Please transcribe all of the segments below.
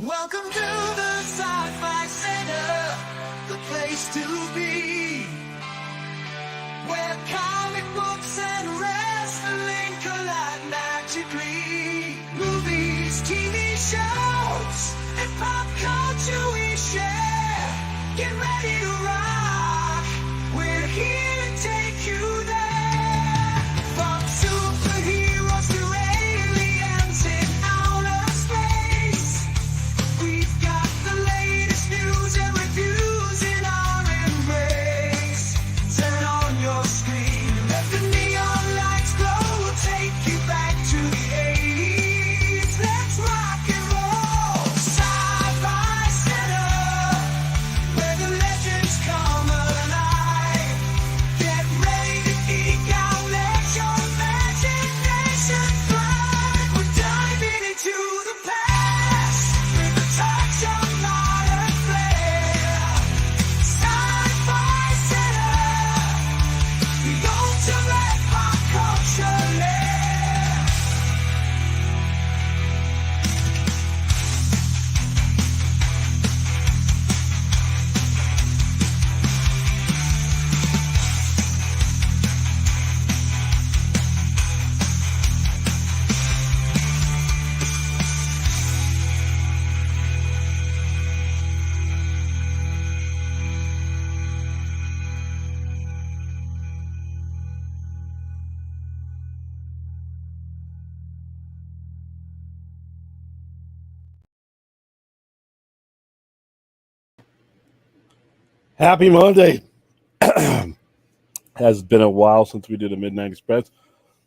Welcome to the Sci-Fi Center, the place to be, where comic books and wrestling collide magically. Movies, TV shows, and pop culture we share. Get ready to rock, we're here to take you there. From superheroes to aliens in outer space, we've got the latest news and reviews in our embrace. Turn on your screen, let the neon lights glow. We'll take you back to the 80s. Let's rock and roll. Sci-Fi Center, where the legends come alive. Get ready to geek out, let your imagination fly. We're diving into the past with a touch of modern flair. Sci-Fi Center, the ultimate pop culture lair. Happy Monday. Has been a while since we did a Midnight Express.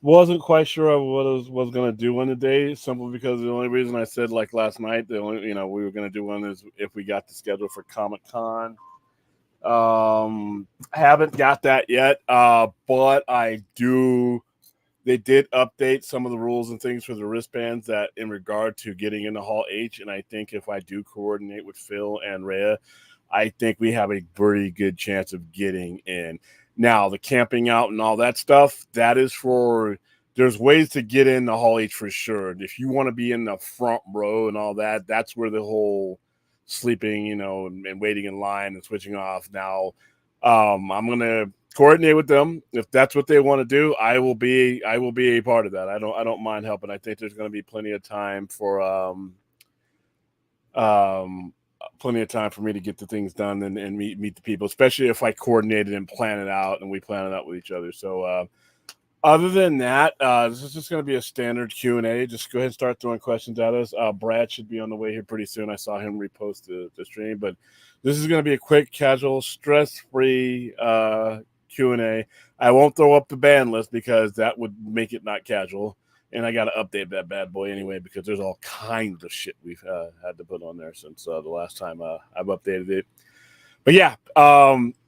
Wasn't quite sure what I was going to do one today, simply because the only reason I said like last night, the only we were going to do one is if we got the schedule for Comic Con. Haven't got that yet, but I do. They did update some of the rules and things for the wristbands that in regard to getting into Hall H, and I think if I do coordinate with Phil and Rhea, I think we have a pretty good chance of getting in. Now, the camping out and all that stuff, that is for – there's ways to get in the Hall H for sure. If you want to be in the front row and all that, that's where the whole sleeping, and waiting in line and switching off. Now, I'm going to coordinate with them. If that's what they want to do, I will be a part of that. I don't mind helping. I think there's going to be plenty of time for plenty of time for me to get the things done and meet the people, especially if I coordinate it and plan it out and we plan it out with each other. So other than that, this is just going to be a standard Q&A. Just go ahead and start throwing questions at us. Brad should be on the way here pretty soon. I saw him repost the stream, but this is going to be a quick, casual, stress-free Q&A. I won't throw up the ban list because that would make it not casual. And I got to update that bad boy anyway because there's all kinds of shit we've had to put on there since the last time I've updated it. But yeah,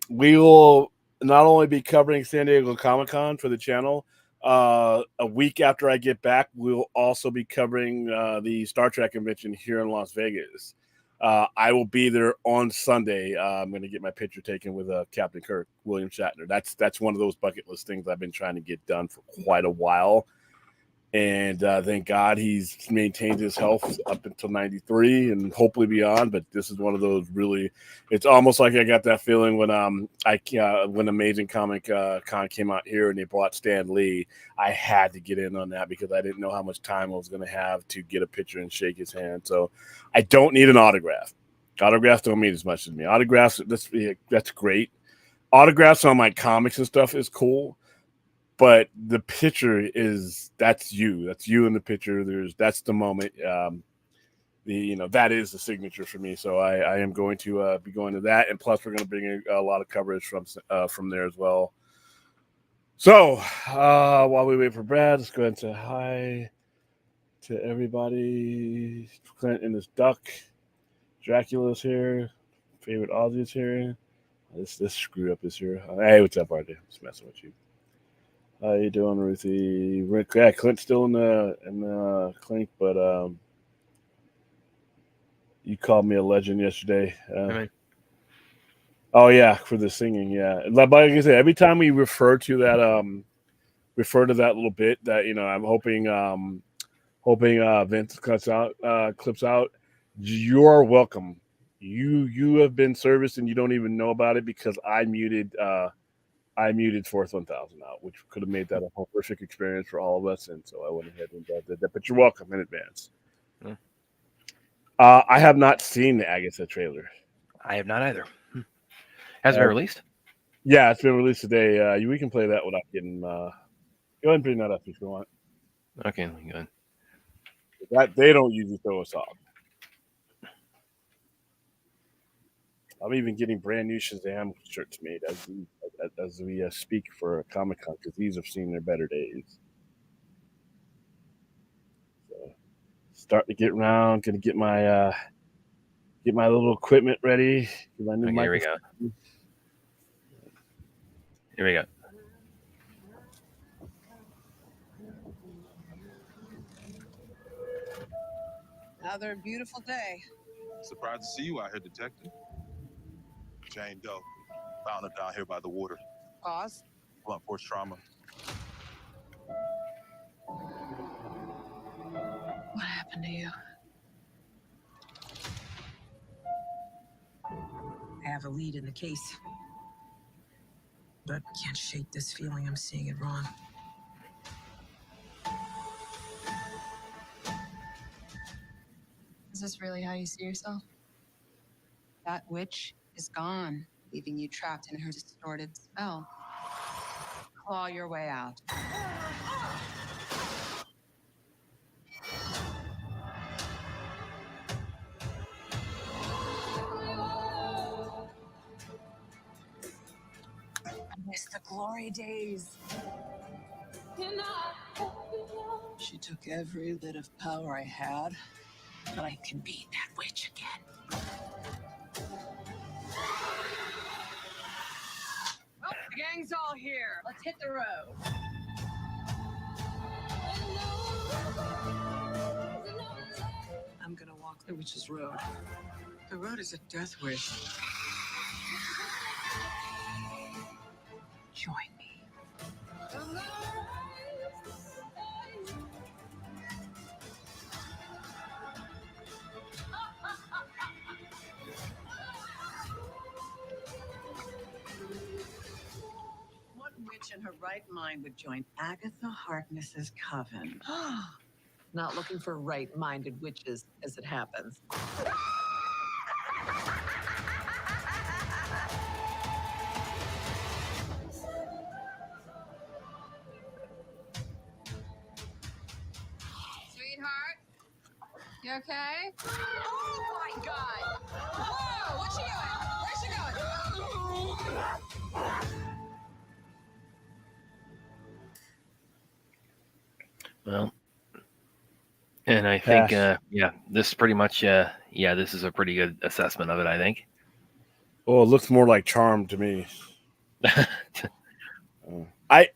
we will not only be covering San Diego Comic-Con for the channel. A week after I get back, we'll also be covering the Star Trek convention here in Las Vegas. I will be there on Sunday. I'm going to get my picture taken with Captain Kirk, William Shatner. That's one of those bucket list things I've been trying to get done for quite a while. And thank God he's maintained his health up until 93 and hopefully beyond. But this is one of those really, it's almost like I got that feeling when when Amazing Comic Con came out here and they brought Stan Lee. I had to get in on that because I didn't know how much time I was going to have to get a picture and shake his hand. So I don't need an autograph. Autographs don't mean as much as me. Autographs, that's great. Autographs on my comics and stuff is cool. But the picture that's you in the picture. That's the moment. That is the signature for me. So I am going to be going to that, and plus we're going to bring a lot of coverage from there as well. So while we wait for Brad, let's go ahead and say hi to everybody. Clint and his duck. Dracula's here. Favorite Aussie's here. This screw up is here. Hey, what's up, RJ? Just messing with you. How you doing, Ruthie? Yeah, Clint's still in the clink, but you called me a legend yesterday. Oh yeah, for the singing, yeah. Like I said, every time we refer to that little bit, that I'm hoping Vince clips out. You're welcome. You have been serviced and you don't even know about it because I muted Fourth 1000 out, which could have made that a horrific experience for all of us, and so I went ahead and did that. But you're welcome in advance. Hmm. I have not seen the Agatha trailer. I have not either. Has it been released? Yeah, it's been released today. We can play that without getting. Go ahead and bring that up if you want. Okay, good. That they don't usually throw us off. I'm even getting brand new Shazam shirts made as we speak for Comic Con because these have seen their better days. So, starting to get around. Gonna get my little equipment ready. Get my new Okay, here we go. Here we go. Another beautiful day. Surprised to see you out here, Detective. Jane Doe. Found her down here by the water. Pause. Blunt force trauma. What happened to you? I have a lead in the case, but can't shake this feeling I'm seeing it wrong. Is this really how you see yourself? That witch is gone, leaving you trapped in her distorted spell. Claw your way out. I miss the glory days. She took every bit of power I had, but I can beat that witch again. Well, the gang's all here. Let's hit the road. I'm gonna walk the witch's road. The road is a death wish. Join me. What witch in her right mind would join Agatha Harkness's coven? Not looking for right-minded witches, as it happens. Sweetheart, you okay? Oh my God! Whoa! What's she doing? Where's she going? Well, and I think, this is pretty much, this is a pretty good assessment of it, I think. Oh, it looks more like Charmed to me. I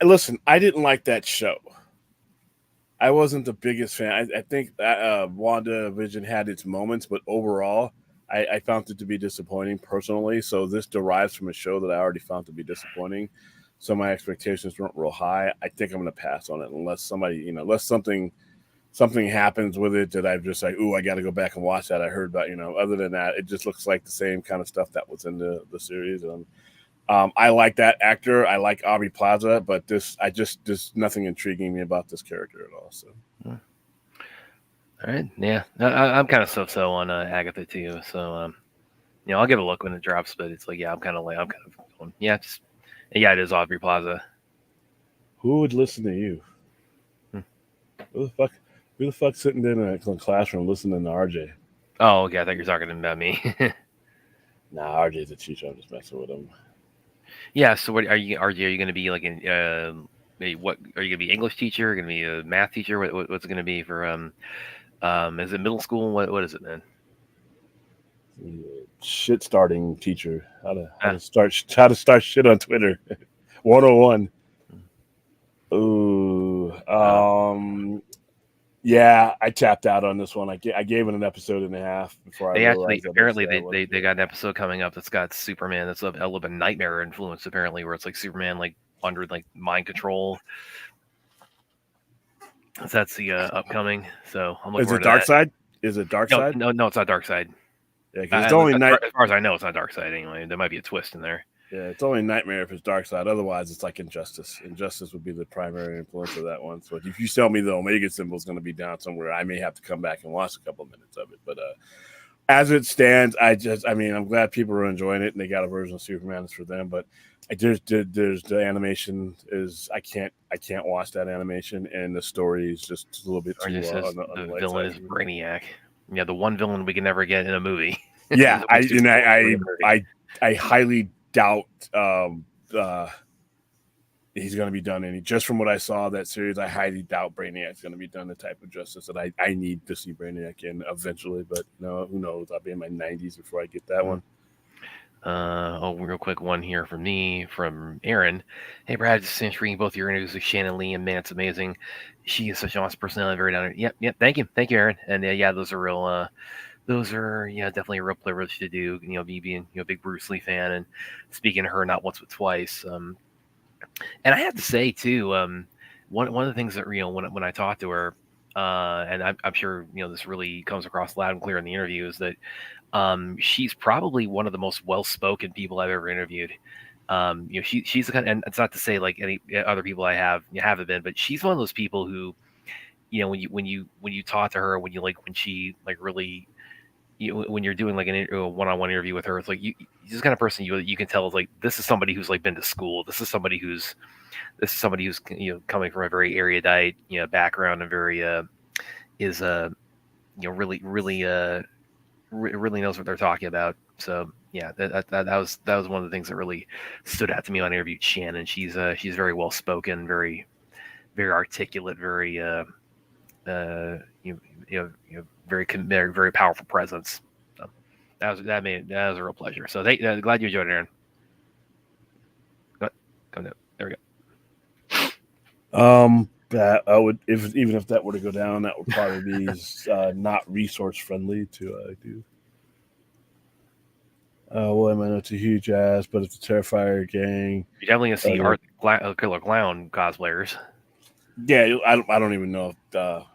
didn't like that show. I wasn't the biggest fan. I think that WandaVision had its moments, but overall, I found it to be disappointing personally. So this derives from a show that I already found to be disappointing. So my expectations weren't real high. I think I'm going to pass on it unless something happens with it that I'm just like, ooh, I got to go back and watch that. I heard about, other than that, it just looks like the same kind of stuff that was in the series. And I like that actor. I like Aubrey Plaza, but there's nothing intriguing me about this character at all. So, all right, yeah, I'm kind of so on Agatha too. So, I'll give it a look when it drops. But it's like, I'm kind of going, it is Aubrey Plaza. who would listen to you? Who the fuck sitting in a classroom listening to RJ? Oh, okay, I thought you were talking about me. Nah, RJ's a teacher. I'm just messing with him. Yeah. So, what are you going to be like in? What are you going to be? English teacher? Going to be a math teacher? What's it going to be for? Is it middle school? What is it, man? Shit starting teacher. How to start shit on Twitter. 101. Ooh. Yeah, I tapped out on this one. I gave it an episode and a half before I realized they got an episode coming up that's got Superman. That's a little bit nightmare influence apparently, where it's like Superman like under like mind control. So that's the upcoming. So I'm looking Is forward it to Dark that. Side? Is it Dark No, Side? no, it's not Dark Side. Yeah, because it's only night. As far as I know, it's not Dark Side anyway. There might be a twist in there. Yeah, it's only Nightmare if it's Dark Side. Otherwise, it's like Injustice. Injustice would be the primary influence of that one. So if you tell me the Omega symbol is going to be down somewhere, I may have to come back and watch a couple of minutes of it. But as it stands, I'm glad people are enjoying it and they got a version of Superman that's for them. But there's the animation is I can't watch that animation, and the story is just a little bit too. The villain is Brainiac. Yeah, the one villain we can never get in a movie. Yeah, I highly doubt he's going to be done any. Just from what I saw of that series, I highly doubt Brainiac's going to be done the type of justice that I need to see Brainiac in eventually. But who knows? I'll be in my 90s before I get that one. Real quick one here from me, from Aaron. Hey, Brad, just finished reading both your interviews with Shannon Lee, and man, it's amazing. She is such an awesome personality, very down. Yep. Thank you, Aaron. And those are real. Those are definitely a real privilege to do. Me being a big Bruce Lee fan and speaking to her not once but twice. And I have to say too, one of the things that when I talked to her, and I'm sure this really comes across loud and clear in the interview, is that she's probably one of the most well-spoken people I've ever interviewed. She's the kind, and it's not to say like any other people I haven't been, but she's one of those people who, when you talk to her, when you're doing like a one-on-one interview with her, it's like she's the kind of person you can tell is like, this is somebody who's like been to school. This is somebody who's coming from a very erudite background and very really knows what they're talking about. So yeah, that was one of the things that really stood out to me when I interviewed Shannon. She's very well spoken, very very articulate, very very powerful presence. So that was a real pleasure. So glad you enjoyed it, Aaron. Come down. There we go. That I would, even if that were to go down, that would probably be not resource friendly to do. Well, I mean, it's a huge ass, but it's a Terrifier gang. You're definitely gonna see Art Killer Clown cosplayers. Yeah, I don't even know if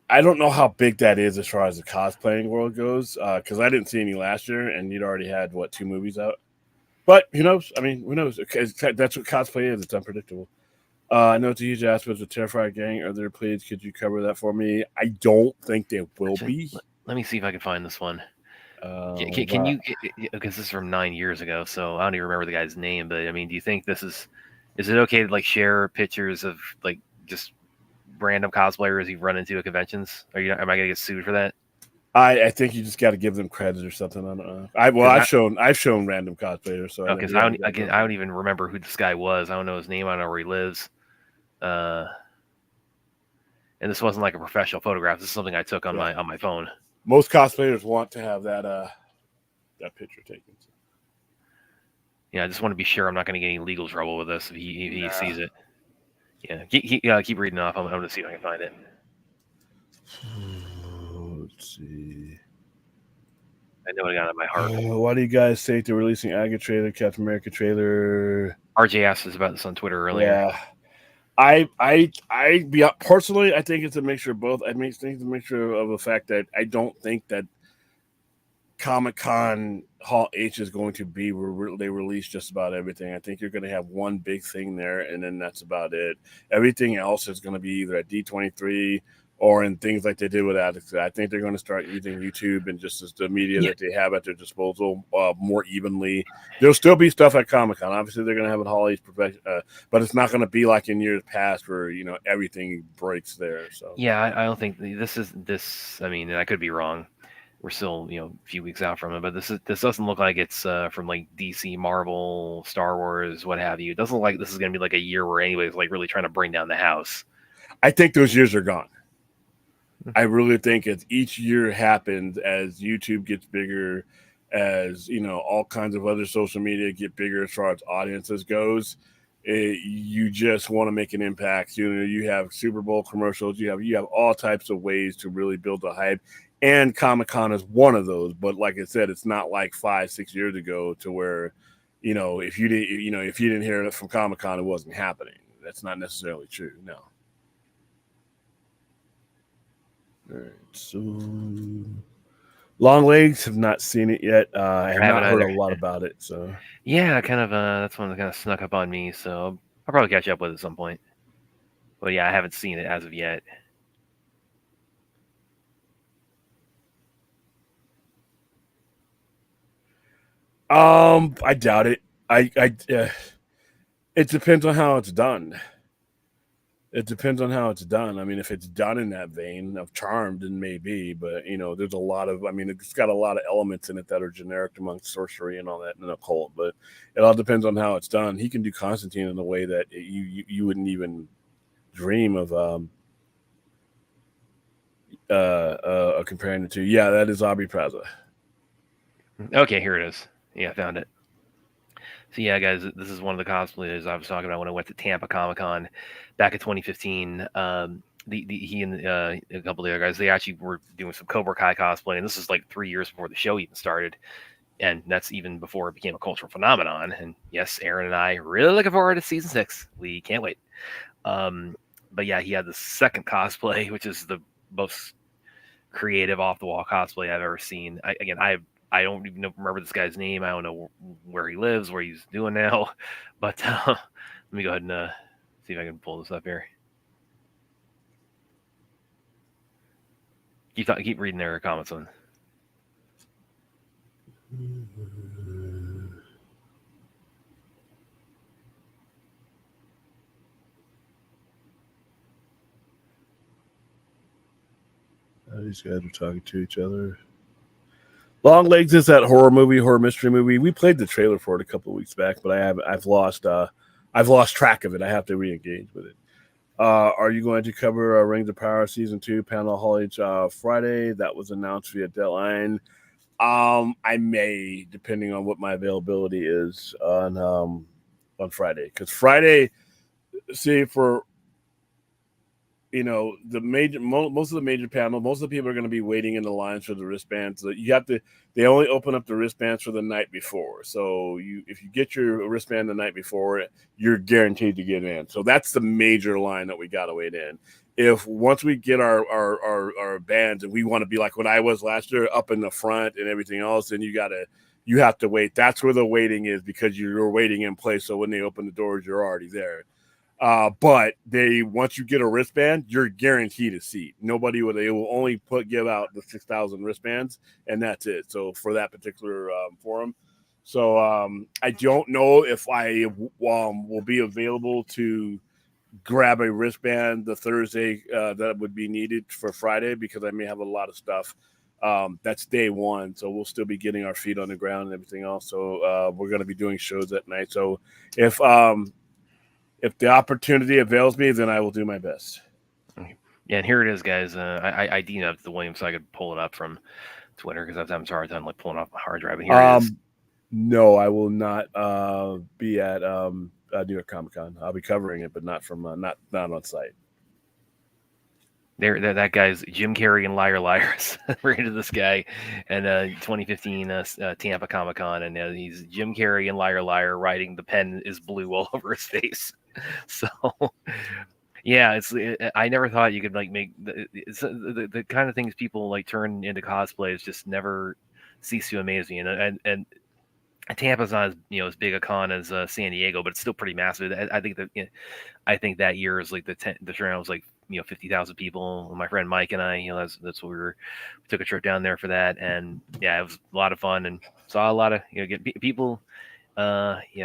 I don't know how big that is as far as the cosplaying world goes, because I didn't see any last year, and you'd already had 2 movies out. But who knows? I mean, who knows? That's what cosplay is. It's unpredictable. I know it's a huge aspect of the Terrifier gang. Are there, please? Could you cover that for me? I don't think they will be. Let me see if I can find this one. Can you? Because this is from 9 years ago, so I don't even remember the guy's name. But I mean, do you think this is it okay to like share pictures of like just random cosplayers you've run into at conventions? Am I gonna get sued for that? I think you just got to give them credit or something. I don't know. I've shown random cosplayers. So because I don't even remember who this guy was. I don't know his name. I don't know where he lives. And this wasn't like a professional photograph. This is something I took on my phone. Most cosplayers want to have that picture taken. Yeah, I just want to be sure I'm not going to get any legal trouble with this if he sees it. Yeah, keep reading off. I'm going to see if I can find it. Let's see. I know it got in my heart. Why do you guys say they're releasing Aga trailer, Captain America trailer? RJ asked us about this on Twitter earlier. Yeah. Personally, I think it's a mixture of both. I think it's a mixture of the fact that I don't think that Comic-Con Hall H is going to be where they release just about everything. I think you're going to have one big thing there, and then that's about it. Everything else is going to be either at D23 or in things like they did with Alex. I think they're going to start using YouTube and just as the media that they have at their disposal more evenly. There'll still be stuff at Comic-Con. Obviously, they're going to have it Hall H, but it's not going to be like in years past where everything breaks there. So I don't think this. I mean, I could be wrong. We're still a few weeks out from it, but this doesn't look like it's from like DC, Marvel, Star Wars, what have you. It doesn't look like this is going to be like a year where anybody's like really trying to bring down the house. I think those years are gone. I really think as each year happens, as YouTube gets bigger, as all kinds of other social media get bigger as far as audiences goes, you just want to make an impact. You have Super Bowl commercials, you have all types of ways to really build a hype, and Comic-Con is one of those. But like I said, it's not like 5-6 years ago to where if you didn't hear it from Comic-Con, it wasn't happening. That's not necessarily true. No. All right, so Long Legs, have not seen it yet. I have haven't not heard a either. lot about it. So Yeah, kind of. That's one that kind of snuck up on me, so I'll probably catch up with it at some point. But yeah, I haven't seen it as of yet. I doubt it. It depends on how it's done. It depends on how it's done. I mean, if it's done in that vein of Charmed, then maybe. But there's a lot of. I mean, it's got a lot of elements in it that are generic amongst sorcery and all that and occult. But it all depends on how it's done. He can do Constantine in a way that you wouldn't even dream of comparing the two. Yeah, that is Aubrey Plaza. Okay, here it is. Yeah, I found it. So yeah, guys, this is one of the cosplayers I was talking about when I went to Tampa Comic Con back in 2015. He and a couple of the other guys, they actually were doing some Cobra Kai cosplay, and this is like 3 years before the show even started, and that's even before it became a cultural phenomenon. And yes, Aaron and I really looking forward to season 6. We can't wait. But yeah, he had the second cosplay, which is the most creative off the wall cosplay I've ever seen. I don't even remember this guy's name. I don't know where he lives, where he's doing now. But let me go ahead and see if I can pull this up here. Keep reading their comments on. These guys are talking to each other. Long Legs is that horror mystery movie. We played the trailer for it a couple of weeks back, but I've lost track of it. I have to re-engage with it. Are you going to cover Rings of Power season 2 panel haulage Friday? That was announced via deadline. I may, depending on what my availability is on Friday, because Friday, see, for the major most of the major panel, most of the people are going to be waiting in the lines for the wristbands. So they only open up the wristbands for the night before. So if you get your wristband the night before, you're guaranteed to get in. So that's the major line that we got to wait in. If once we get our bands and we want to be like what I was last year, up in the front and everything else, then you have to wait. That's where the waiting is, because you're waiting in place. So when they open the doors, you're already there. But once you get a wristband, you're guaranteed a seat. They will only give out the 6,000 wristbands, and that's it. So for that particular forum, so I don't know if I will be available to grab a wristband the Thursday that would be needed for Friday, because I may have a lot of stuff. That's day one, so we'll still be getting our feet on the ground and everything else. So we're going to be doing shows at night. So if the opportunity avails me, then I will do my best. Yeah, and here it is, guys. I DNA'd the Williams so I could pull it up from Twitter, because I was having a hard time pulling off my hard drive. And here it is. No, I will not be at New York Comic Con. I'll be covering it, but not from not on site. That guy's Jim Carrey and Liar Liars. We're into this guy, and 2015 Tampa Comic Con, and he's Jim Carrey and Liar Liar writing "The pen is blue" all over his face. So, yeah, I never thought you could make the kind of things people turn into cosplay is just never cease to amaze me, and Tampa's not as big a con as San Diego, but it's still pretty massive. I think that year is the turnout was 50,000 people. My friend Mike and I, that's what we took a trip down there for that, and yeah, it was a lot of fun and saw a lot of people.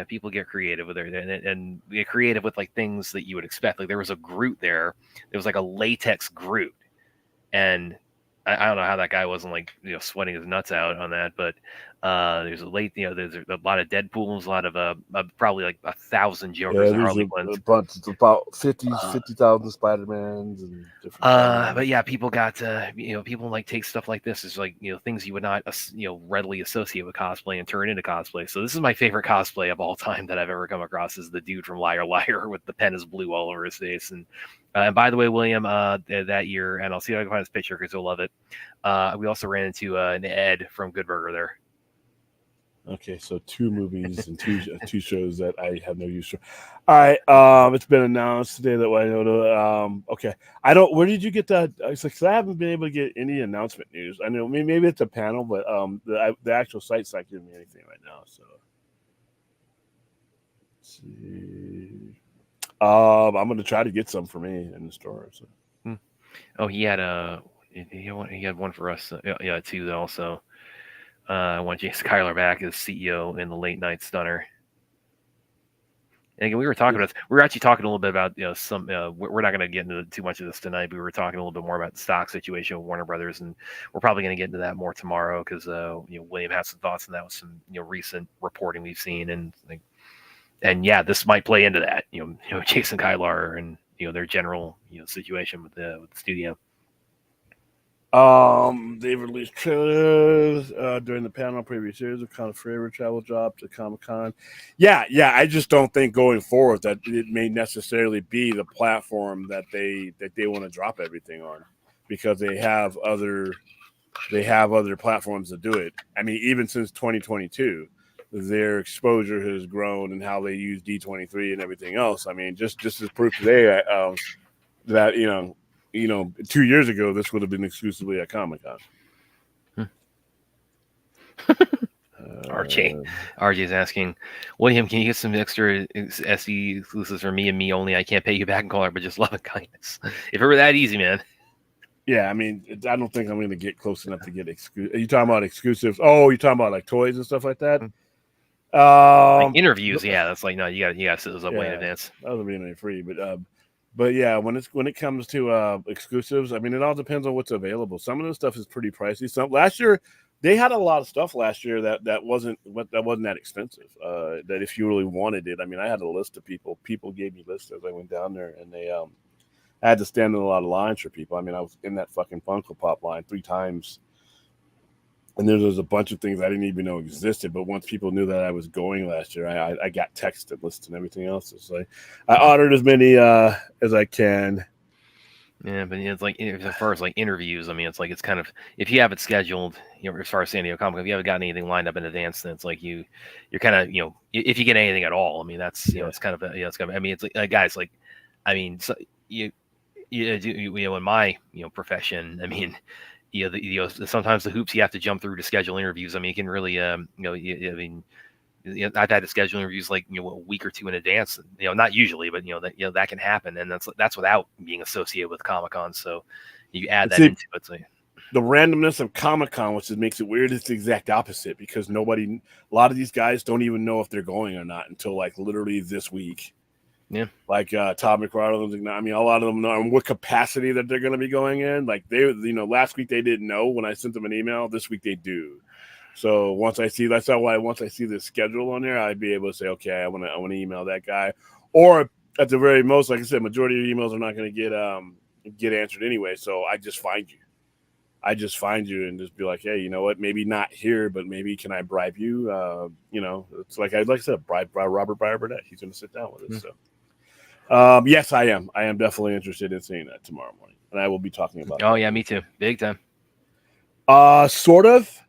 People get creative with it, and get creative with things that you would expect. There was a Groot there. There was a latex Groot, and I don't know how that guy wasn't sweating his nuts out on that, but there's there's a lot of Deadpools, a lot of probably 1,000 Jokers and Harley Quinns. A bunch. It's about 50,000 Spider-Mans and different. But yeah, people got people take stuff like this as things you would not readily associate with cosplay and turn into cosplay. So this is my favorite cosplay of all time that I've ever come across, is the dude from Liar Liar with the pen is blue all over his face. And by the way, William, that year, and I'll see if I can find this picture because you'll love it. We also ran into an Ed from Good Burger there. Okay, so 2 movies and two shows that I have no use for. All right, it's been announced today that I know. Okay, I don't. Where did you get that? It's like 'cause I haven't been able to get any announcement news. I know maybe it's a panel, but the actual site's not giving me anything right now. So let's see. I'm gonna try to get some for me in the store. So. Oh, he had one for us. Yeah, too. Also, I want Jason Kyler back as CEO in the Late Night Stunner. And again, we were actually talking a little bit about some. We're not going to get into too much of this tonight. But we were talking a little bit more about the stock situation with Warner Brothers, and we're probably going to get into that more tomorrow because William has some thoughts on that with some recent reporting we've seen, and yeah, this might play into that. Jason Kyler and their general situation with the studio. They released trailers during the panel previous years of kind of favorite travel job to Comic-Con. Yeah. I just don't think going forward that it may necessarily be the platform that they want to drop everything on, because they have other platforms to do it. I mean, even since 2022, their exposure has grown and how they use D23 and everything else. I mean, just as proof today that 2 years ago, this would have been exclusively at Comic-Con. RJ's asking, William, can you get some extra SE exclusives for me and me only? I can't pay you back in color, but just love and kindness. If it were that easy, man. Yeah, I mean, I don't think I'm going to get close enough to get exclusive. Are you talking about exclusives? Oh, you're talking about like toys and stuff like that? Like interviews, yeah. That's like, no, you got to set those up way in advance. That doesn't mean any free, but yeah, when it comes to exclusives, I mean, it all depends on what's available. Some of the stuff is pretty pricey. Some last year they had a lot of stuff last year that wasn't that expensive. That if you really wanted it, I mean, I had a list of people. People gave me lists as I went down there, and they I had to stand in a lot of lines for people. I mean, I was in that fucking Funko Pop line 3 times. And there was a bunch of things I didn't even know existed. But once people knew that I was going last year, I got texted, lists, and everything else. It's like I ordered as many as I can. Yeah, but it's like as far as like interviews, I mean, it's like it's kind of if you have it scheduled, as far as San Diego Comic, if you haven't gotten anything lined up in advance, then it's like you're kind of if you get anything at all, I mean, that's it's kind of it's kind of I mean, it's like guys, like I mean, so in my profession, I mean. Sometimes the hoops you have to jump through to schedule interviews. I mean, it can really, I mean, I've had to schedule interviews like a week or 2 in advance. Not usually, but that can happen, and that's without being associated with Comic-Con. So you add that into it. So, the randomness of Comic-Con, which makes it weird, is the exact opposite, because a lot of these guys don't even know if they're going or not until like literally this week. Yeah, like Todd McFarlane's. I mean, a lot of them know in what capacity that they're going to be going in. Like last week they didn't know when I sent them an email. This week they do. So once I see the schedule on there, I'd be able to say, okay, I want to email that guy. Or at the very most, like I said, majority of your emails are not going to get answered anyway. So I just find you. And just be like, hey, you know what? Maybe not here, but maybe can I bribe you? It's like I said, bribe Robert Burnett. He's going to sit down with us. So. Yes, I am. I am definitely interested in seeing that tomorrow morning, and I will be talking about. Oh, yeah, me too. Big time. Sort of.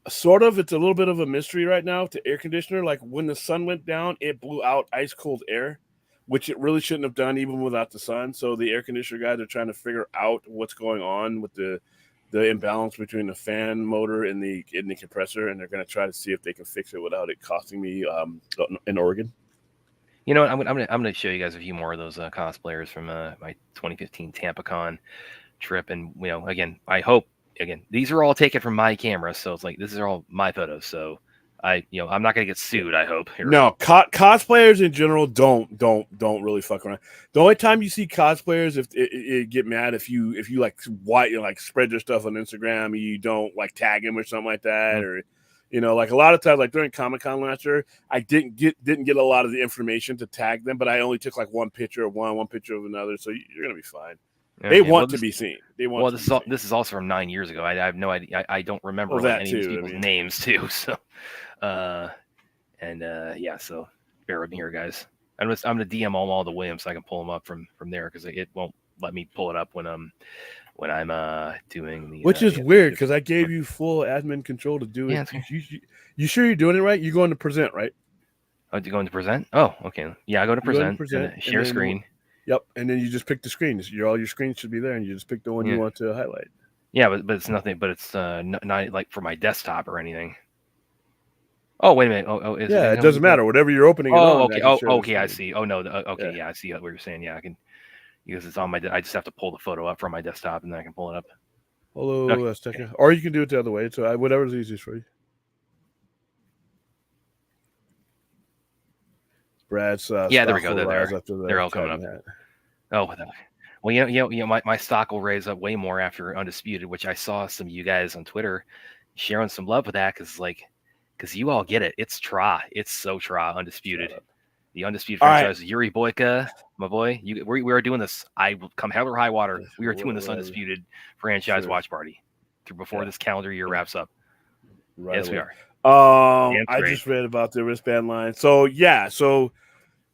It's a little bit of a mystery right now. The air conditioner, like when the sun went down, it blew out ice cold air, which it really shouldn't have done even without the sun. So the air conditioner guys are trying to figure out what's going on with the imbalance between the fan motor and the compressor, and they're going to try to see if they can fix it without it costing me an organ. You know what? I'm gonna show you guys a few more of those cosplayers from my 2015 TampaCon trip, and again, I hope these are all taken from my camera, so it's like this is all my photos. So I'm not gonna get sued. I hope. No, cosplayers in general don't really fuck around. The only time you see cosplayers if it get mad if you like spread your stuff on Instagram, you don't like tag him or something like that, or. Like a lot of times, like during Comic-Con last year, I didn't get a lot of the information to tag them, but I only took like one picture of one picture of another. So you're gonna be fine. Okay. They want to be seen. This is also from 9 years ago. I have no idea. I don't remember any of these people's names too. So, so bear with me here, guys. I'm gonna DM all the Williams so I can pull them up from there because it won't let me pull it up when I'm doing the. Which is weird because I gave you full admin control to do it. Yeah, You sure you're doing it right? You're going to present, right? Oh, to go into present? Oh, okay. Yeah, I go to You go into present, and share then screen. Yep, and then you just pick the screen. All your screens should be there, and you just pick the one you want to highlight. Yeah, but it's nothing. But it's not like for my desktop or anything. Oh, wait a minute. Oh, is it doesn't matter. Whatever you're opening it on. Okay. Okay. I see. Oh no. Okay. Yeah, I see what you're saying. Yeah, I can because it's on my. I just have to pull the photo up from my desktop, and then I can pull it up. Hello, okay. Or you can do it the other way. So whatever's easiest for you. Brad's yeah, there we go. They're all coming up. Oh, well, my stock will raise up way more after Undisputed, which I saw some of you guys on Twitter sharing some love with that because you all get it. It's It's so Undisputed. The Undisputed franchise. Right. Yuri Boyka, my boy, we are doing this. I will come hell or high water. We are doing this Undisputed franchise watch party before this calendar year wraps up. Right yes, away. We are. I just read about the wristband line. So yeah, so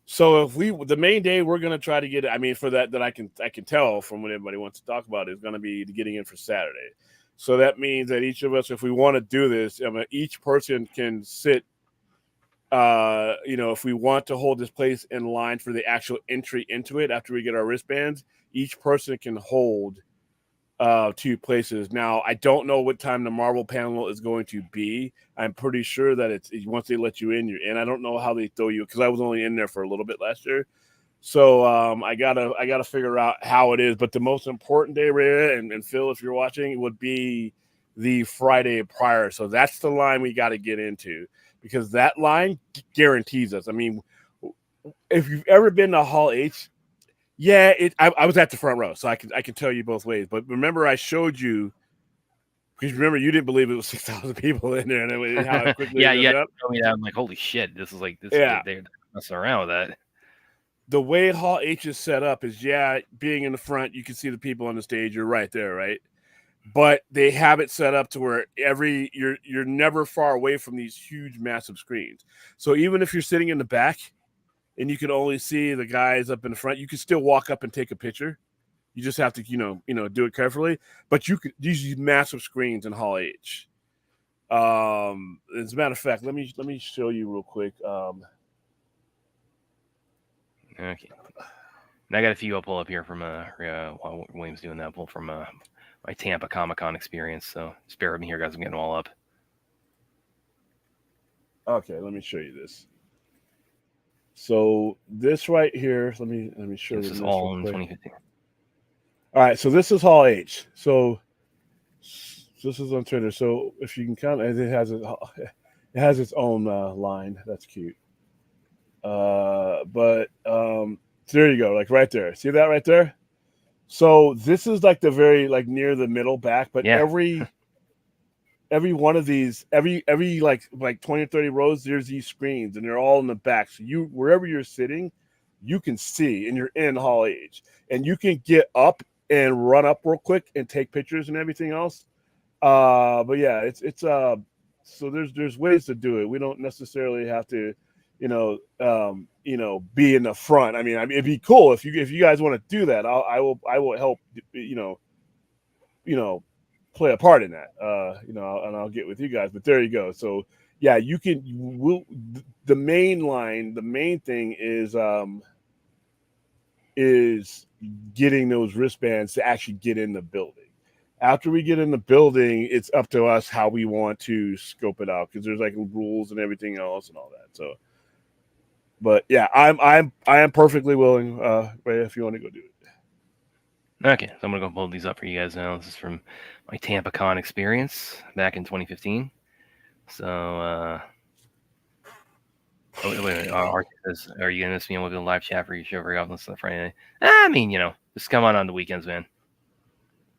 if the main day we're gonna try to get it. I mean, for that I can tell from what everybody wants to talk about is gonna be getting in for Saturday. So that means that each of us, if we want to do this, each person can sit. If we want to hold this place in line for the actual entry into it after we get our wristbands, each person can hold 2 places. Now, I don't know what time the Marvel panel is going to be. I'm pretty sure that it's once they let you in, you're in. I don't know how they throw you because I was only in there for a little bit last year. So I gotta figure out how it is. But the most important day, Ray and Phil, if you're watching, would be the Friday prior. So that's the line we got to get into because that line guarantees us. I mean, if you've ever been to Hall H, yeah, I was at the front row, so I can tell you both ways. But remember, I showed you because remember you didn't believe it was 6,000 people in there, and how quickly I'm like, holy shit, this is like this. Yeah, they're messing around with that. The way Hall H is set up is being in the front, you can see the people on the stage. You're right there, right? But they have it set up to where you're never far away from these huge, massive screens. So even if you're sitting in the back and you can only see the guys up in the front, you can still walk up and take a picture. You just have to, do it carefully. But you could use these massive screens in Hall H. As a matter of fact, let me show you real quick. Okay. And I got a few I'll pull up here from while William's doing that. Pull from my Tampa Comic-Con experience. So just bear with me here, guys. I'm getting them all up. Okay, let me show you this. So this right here, let me show you. This is all in 2015. All right, so this is Hall H. So this is on Twitter. So if you can kind of, it has its own line. That's cute. But there you go, like right there. See that right there? So this is like the very near the middle back, but every one of these, every like 20 or 30 rows, there's these screens and they're all in the back. So wherever you're sitting, you can see and you're in Hall H and you can get up and run up real quick and take pictures and everything else. But yeah, it's so there's ways to do it. We don't necessarily have to, be in the front. I mean, it'd be cool if you guys want to do that. I will help, play a part in that, and I'll get with you guys. But there you go. So yeah, you can. The main thing is getting those wristbands to actually get in the building. After we get in the building, it's up to us how we want to scope it out because there's rules and everything else and all that. So. But yeah, I am perfectly willing, Ray, if you want to go do it. Okay, so I'm gonna go pull these up for you guys now. This is from my Tampa Con experience back in 2015. So, wait a minute. Art says, "Are you gonna miss me with the live chat for your show very often on Friday night?" I mean, just come on the weekends, man.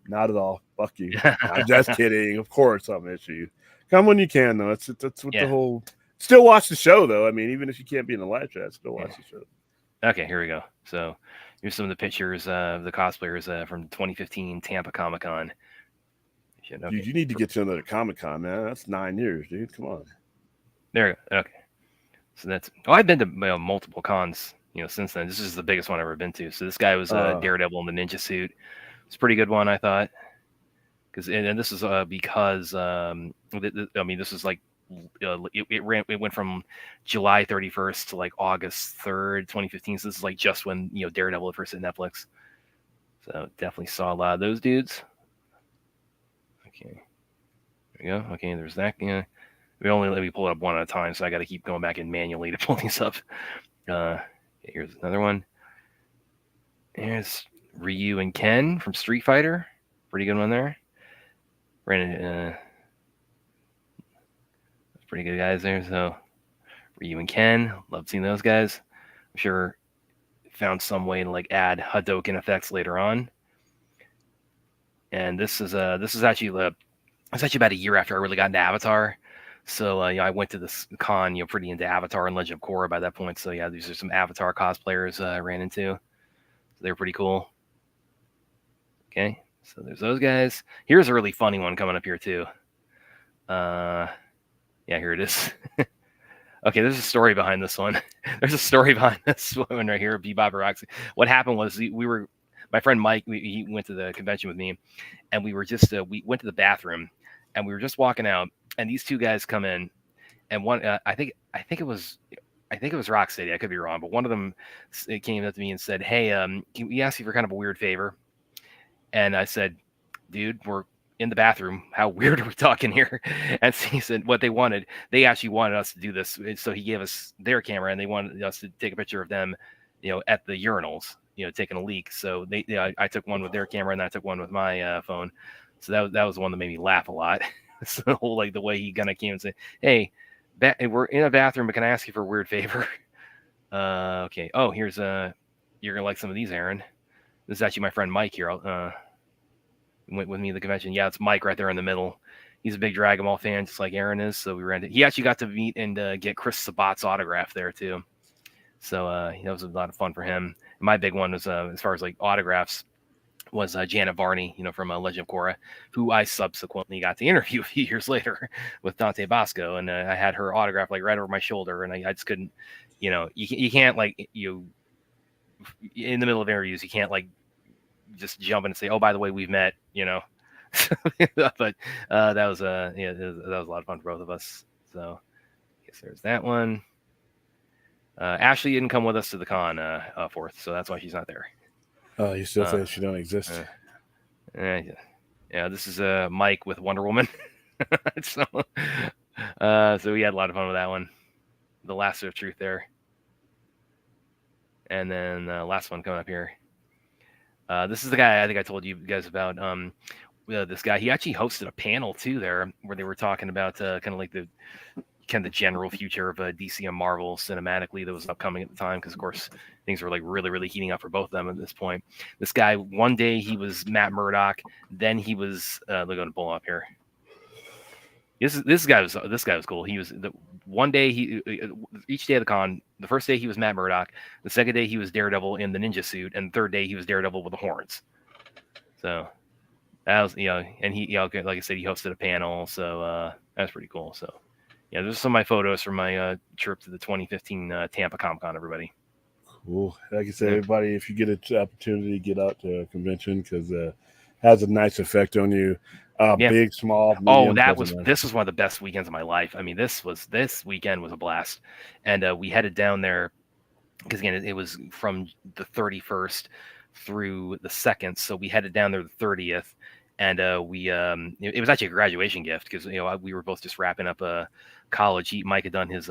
Not at all. Fuck you. I'm just kidding. Of course, I'll miss you. Come when you can, though. That's what the whole. Still watch the show, though. I mean, even if you can't be in the live chat, still watch the show. Okay, here we go. So here's some of the pictures of the cosplayers from 2015 Tampa Comic-Con. Okay. Dude, you need to get to another Comic-Con, man. That's 9 years, dude. Come on. There we go. Okay. So that's... I've been to multiple cons since then. This is the biggest one I've ever been to. So this guy was Uh. Daredevil in the ninja suit. It's a pretty good one, I thought. And this is because I mean, this is like it went from July 31st to like August 3rd, 2015. So this is like just when Daredevil first hit Netflix. So definitely saw a lot of those dudes. Okay, there we go. Okay, there's that. Yeah, we only let me pull it up one at a time, so I got to keep going back in manually to pull these up. Here's another one. There's Ryu and Ken from Street Fighter. Pretty good one there. That's pretty good guys there. So Ryu and Ken, love seeing those guys. I'm sure found some way to like add Hadouken effects later on. And this is actually it's actually about a year after I really got into Avatar. So I went to this con, pretty into Avatar and Legend of Korra by that point. So yeah, these are some Avatar cosplayers I ran into. So they're pretty cool. Okay, so there's those guys. Here's a really funny one coming up here too. Yeah, here it is. Okay, there's a story behind this one. There's a story behind this one right here, Bebop and Roxy. What happened was my friend Mike, he went to the convention with me, and we were just, we went to the bathroom, and we were just walking out, and these two guys come in, and one, I think it was Rocksteady, I could be wrong, but one of them came up to me and said, hey, can we ask you for kind of a weird favor? And I said, dude, we're in the bathroom. How weird are we talking here? And so he said they actually wanted us to do this. So he gave us their camera and they wanted us to take a picture of them, at the urinals, taking a leak. So I took one with their camera and I took one with my phone. So that was the one that made me laugh a lot. So like the way he kind of came and said, hey, we're in a bathroom, but can I ask you for a weird favor? Okay. Oh, here's you're going to like some of these, Aaron. This is actually my friend Mike here. Went with me to the convention. Yeah, it's Mike right there in the middle. He's a big Dragon Ball fan, just like Aaron is. So we ran it. He actually got to meet and get Chris Sabat's autograph there too. So that was a lot of fun for him. And my big one was as far as like autographs was Janet Varney, from Legend of Korra, who I subsequently got to interview a few years later with Dante Bosco, and I had her autograph like right over my shoulder, and I just couldn't, you can't like in the middle of interviews, you can't like just jump in and say, oh, by the way, we've met, but that was that was a lot of fun for both of us. So I guess there's that one. Ashley didn't come with us to the con 4th, so that's why she's not there. You still say she don't exist? Yeah, this is Mike with Wonder Woman. So we had a lot of fun with that one. The Lasso of Truth there. And then last one coming up here. This is the guy I think I told you guys about. This guy, he actually hosted a panel too there where they were talking about kind of like the general future of DC and Marvel cinematically that was upcoming at the time, because of course things were like really, really heating up for both of them at this point. This guy, one day he was Matt Murdock, then he was they're going to pull up here. This guy was cool. He was one day each day of the con. The first day he was Matt Murdock. The second day he was Daredevil in the ninja suit, and the third day he was Daredevil with the horns. So that was and he like I said, he hosted a panel. So that's pretty cool. So yeah, there's some of my photos from my trip to the 2015 Tampa Comic-Con. Everybody. Cool. Like I said, everybody, if you get an opportunity, get out to a convention, because it has a nice effect on you. Big, small. Medium, this was one of the best weekends of my life. I mean, this weekend was a blast. And we headed down there because, again, it was from the 31st through the 2nd. So we headed down there the 30th. And it was actually a graduation gift because, we were both just wrapping up college. Mike had done his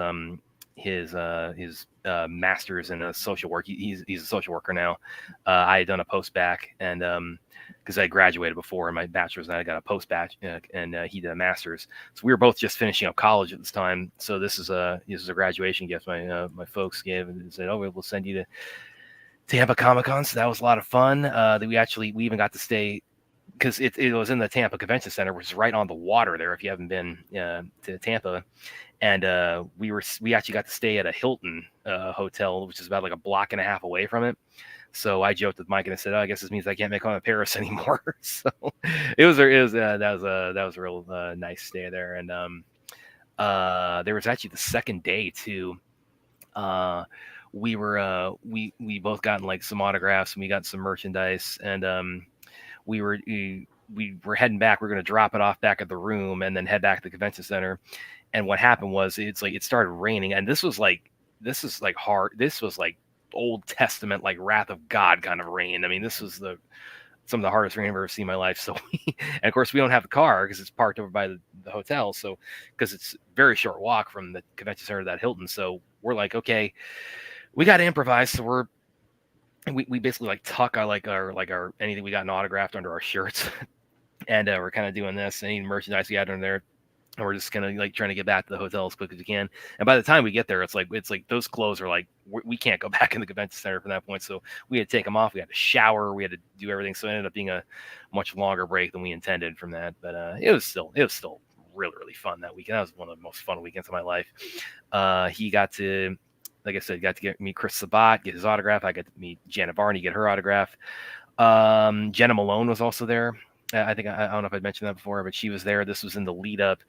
master's in social work. He's a social worker now. I had done a post-bac, and because I graduated before in my bachelor's, and I got a post-bac, and he did a master's. So we were both just finishing up college at this time. So this is a graduation gift my folks gave, and said, "Oh, we'll send you to Tampa Comic-Con." So that was a lot of fun. We even got to stay, because it was in the Tampa Convention Center, which is right on the water there. If you haven't been to Tampa. And we actually got to stay at a Hilton hotel, which is about like a block and a half away from it. So I joked with Mike and I said, "Oh, I guess this means I can't make home to Paris anymore." So that was a real nice stay there. And there was actually the second day too. we were we both gotten like some autographs and we got some merchandise, and we were heading back. We're going to drop it off back at the room and then head back to the convention center. And what happened was it's like it started raining, and this is like hard. This was like Old Testament, like wrath of God kind of rain. I mean, this was some of the hardest rain I've ever seen in my life. So, and of course, we don't have the car because it's parked over by the hotel. So, because it's a very short walk from the convention center to that Hilton. So we're like, okay, we got to improvise. So we basically like tuck our anything we got autographed under our shirts, and we're kind of doing this. Any merchandise we had under there. And we're just kind of like trying to get back to the hotel as quick as we can. And by the time we get there, it's like those clothes are like we can't go back in the convention center from that point. So we had to take them off. We had to shower. We had to do everything. So it ended up being a much longer break than we intended from that. But it was still really, really fun that weekend. That was one of the most fun weekends of my life. He got to, like I said, meet Chris Sabat, get his autograph. I got to meet Janet Varney, get her autograph. Jenna Malone was also there. I think I don't know if I'd mentioned that before, but she was there. This was in the lead up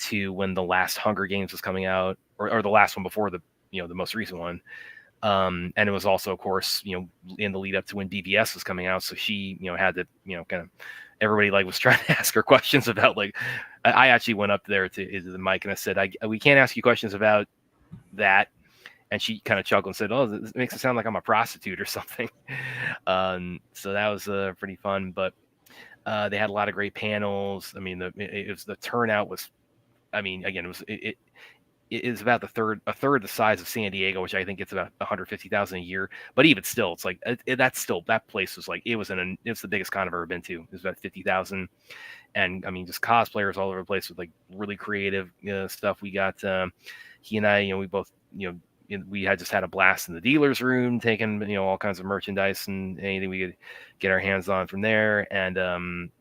to when the last Hunger Games was coming out, or the last one before the most recent one. And it was also, of course, in the lead up to when BVS was coming out. So she, had to, kind of everybody like was trying to ask her questions about like. I actually went up there to the mic and I said, we can't ask you questions about that. And she kind of chuckled and said, "Oh, this makes it sound like I'm a prostitute or something." So that was pretty fun, but. They had a lot of great panels. I mean, the turnout was, I mean, again, it is about a third the size of San Diego, which I think it's about 150,000 a year. But even still, it's like that place was like it's the biggest con I've ever been to. It was about 50,000, and I mean, just cosplayers all over the place with like really creative stuff. We got he and I, we both, we had just had a blast in the dealer's room, taking all kinds of merchandise and anything we could get our hands on from there. And and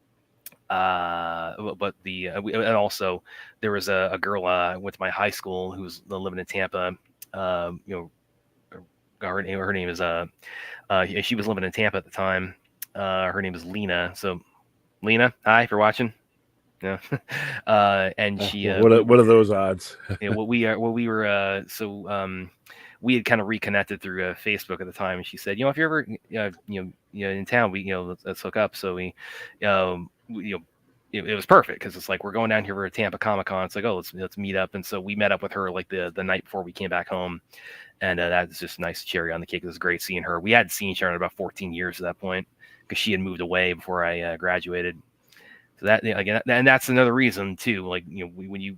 also there was a girl I went to my high school who was living in Tampa. Her name is she was living in Tampa at the time. Her name is Lena. So Lena, hi, if you're watching. Yeah. And she what are those odds? we had kind of reconnected through Facebook at the time, and she said, if you're ever in town, let's hook up. So it was perfect because it's like we're going down here for a Tampa Comic Con. It's like, oh, let's meet up. And so we met up with her like the night before we came back home, and that was just a nice cherry on the cake. It was great seeing her. We hadn't seen each other in about 14 years at that point because she had moved away before I graduated. So that again, and that's another reason too. Like when he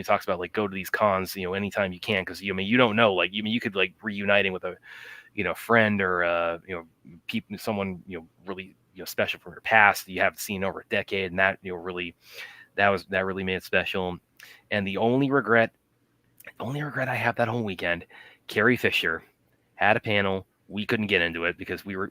talks about like go to these cons, anytime you can, because you don't know, like you could like reuniting with a friend or someone really special from your past that you haven't seen over a decade, and that really made it special. And the only regret I have that whole weekend, Carrie Fisher had a panel. We couldn't get into it because we were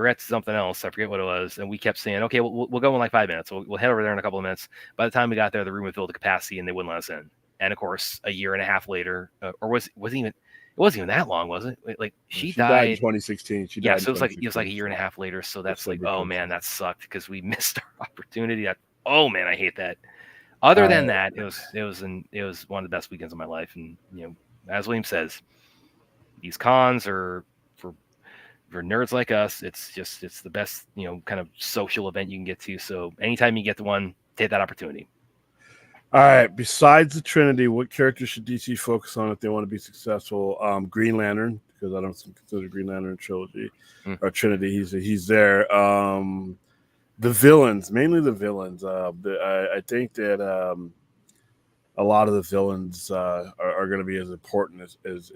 at something else. I forget what it was, and we kept saying, "Okay, we'll go in like 5 minutes. We'll head over there in a couple of minutes." By the time we got there, the room was filled to capacity, and they wouldn't let us in. And of course, a year and a half later, or it wasn't even that long, was it? Like she died in 2016. She died. Yeah, so it was like a year and a half later. So that's like, oh man, that sucked because we missed our opportunity. Oh man, I hate that. Other than that, it was one of the best weekends of my life, and as William says. These cons are for nerds like us. It's the best, kind of social event you can get to. So anytime you get to one, take that opportunity. All right. Besides the Trinity, what characters should DC focus on if they want to be successful? Green Lantern, because I don't consider Green Lantern a trilogy or Trinity. He's there. The villains, mainly the villains. I think that a lot of the villains are going to be as important as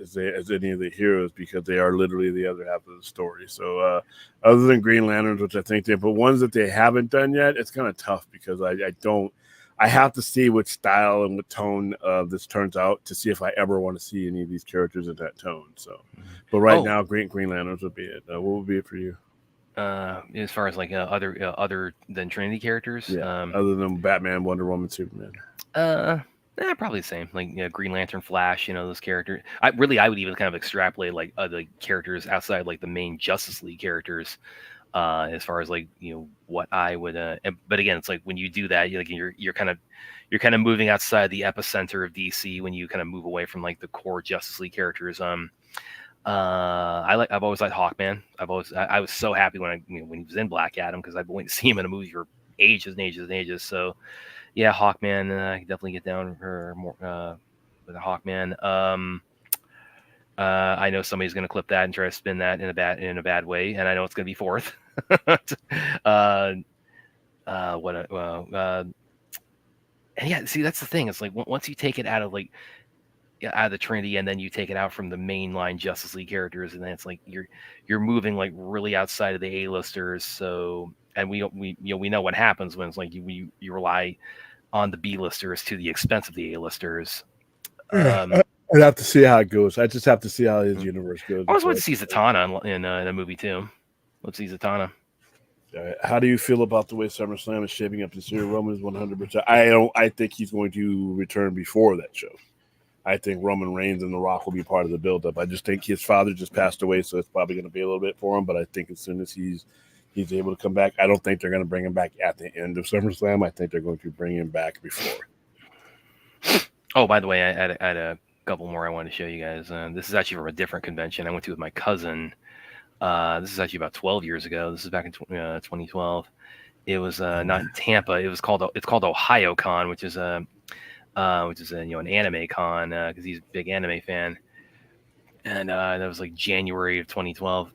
any of the heroes because they are literally the other half of the story. So other than Green Lanterns, which I think but ones that they haven't done yet, it's kind of tough because I have to see what style and what tone this turns out to see if I ever want to see any of these characters in that tone. So, but now, Green Lanterns would be it. What would be it for you? As far as like other than Trinity characters, other than Batman, Wonder Woman, Superman. Probably the same. Like Green Lantern, Flash. Those characters. I would even kind of extrapolate like other characters outside like the main Justice League characters. As far as like what I would. But again, it's like when you do that, you're kind of moving outside the epicenter of DC when you kind of move away from like the core Justice League characters. I've always liked Hawkman. I was so happy when when he was in Black Adam because I've been waiting to see him in a movie for ages and ages and ages. So yeah, Hawkman. I can definitely get down for more with a Hawkman. I know somebody's going to clip that and try to spin that in a bad way, and I know it's going to be fourth. uh, and yeah, see, that's the thing. It's like once you take it out of out of the Trinity, and then you take it out from the mainline Justice League characters, and then it's like you're moving like really outside of the A-listers. So, and we know what happens when it's like you rely on the B-listers to the expense of the A-listers. I'd have to see how it goes. I just have to see how his universe goes. I always want to see Zatanna in a movie too. Let's see Zatanna. How do you feel about the way SummerSlam is shaping up this year? Roman is 100%. I think he's going to return before that show. I think Roman Reigns and The Rock will be part of the buildup. I just think his father just passed away, so it's probably going to be a little bit for him. But I think as soon as he's able to come back, I don't think they're going to bring him back at the end of SummerSlam. I think they're going to bring him back before. Oh, by the way, I had a couple more I wanted to show you guys. This is actually from a different convention I went to with my cousin. This is actually about 12 years ago. This is back in 2012. It was not in Tampa. It's called Ohio Con, which is an anime con because he's a big anime fan. And that was like January of 2012.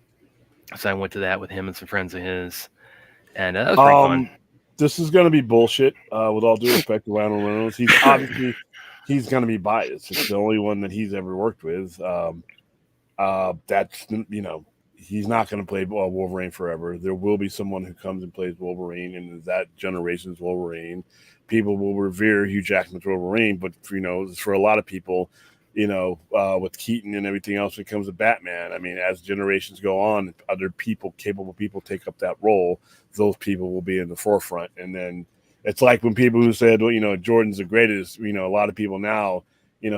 So I went to that with him and some friends of his, and that was pretty fun. This is going to be bullshit. With all due respect to Ryan Reynolds, he's going to be biased. It's the only one that he's ever worked with. That's he's not going to play Wolverine forever. There will be someone who comes and plays Wolverine, and that generation's Wolverine. People will revere Hugh Jackman's Wolverine, but for a lot of people, with Keaton and everything else, it comes to Batman. I mean, as generations go on, other capable people take up that role. Those people will be in the forefront, and then it's like when people who said, well, Jordan's the greatest. A lot of people now.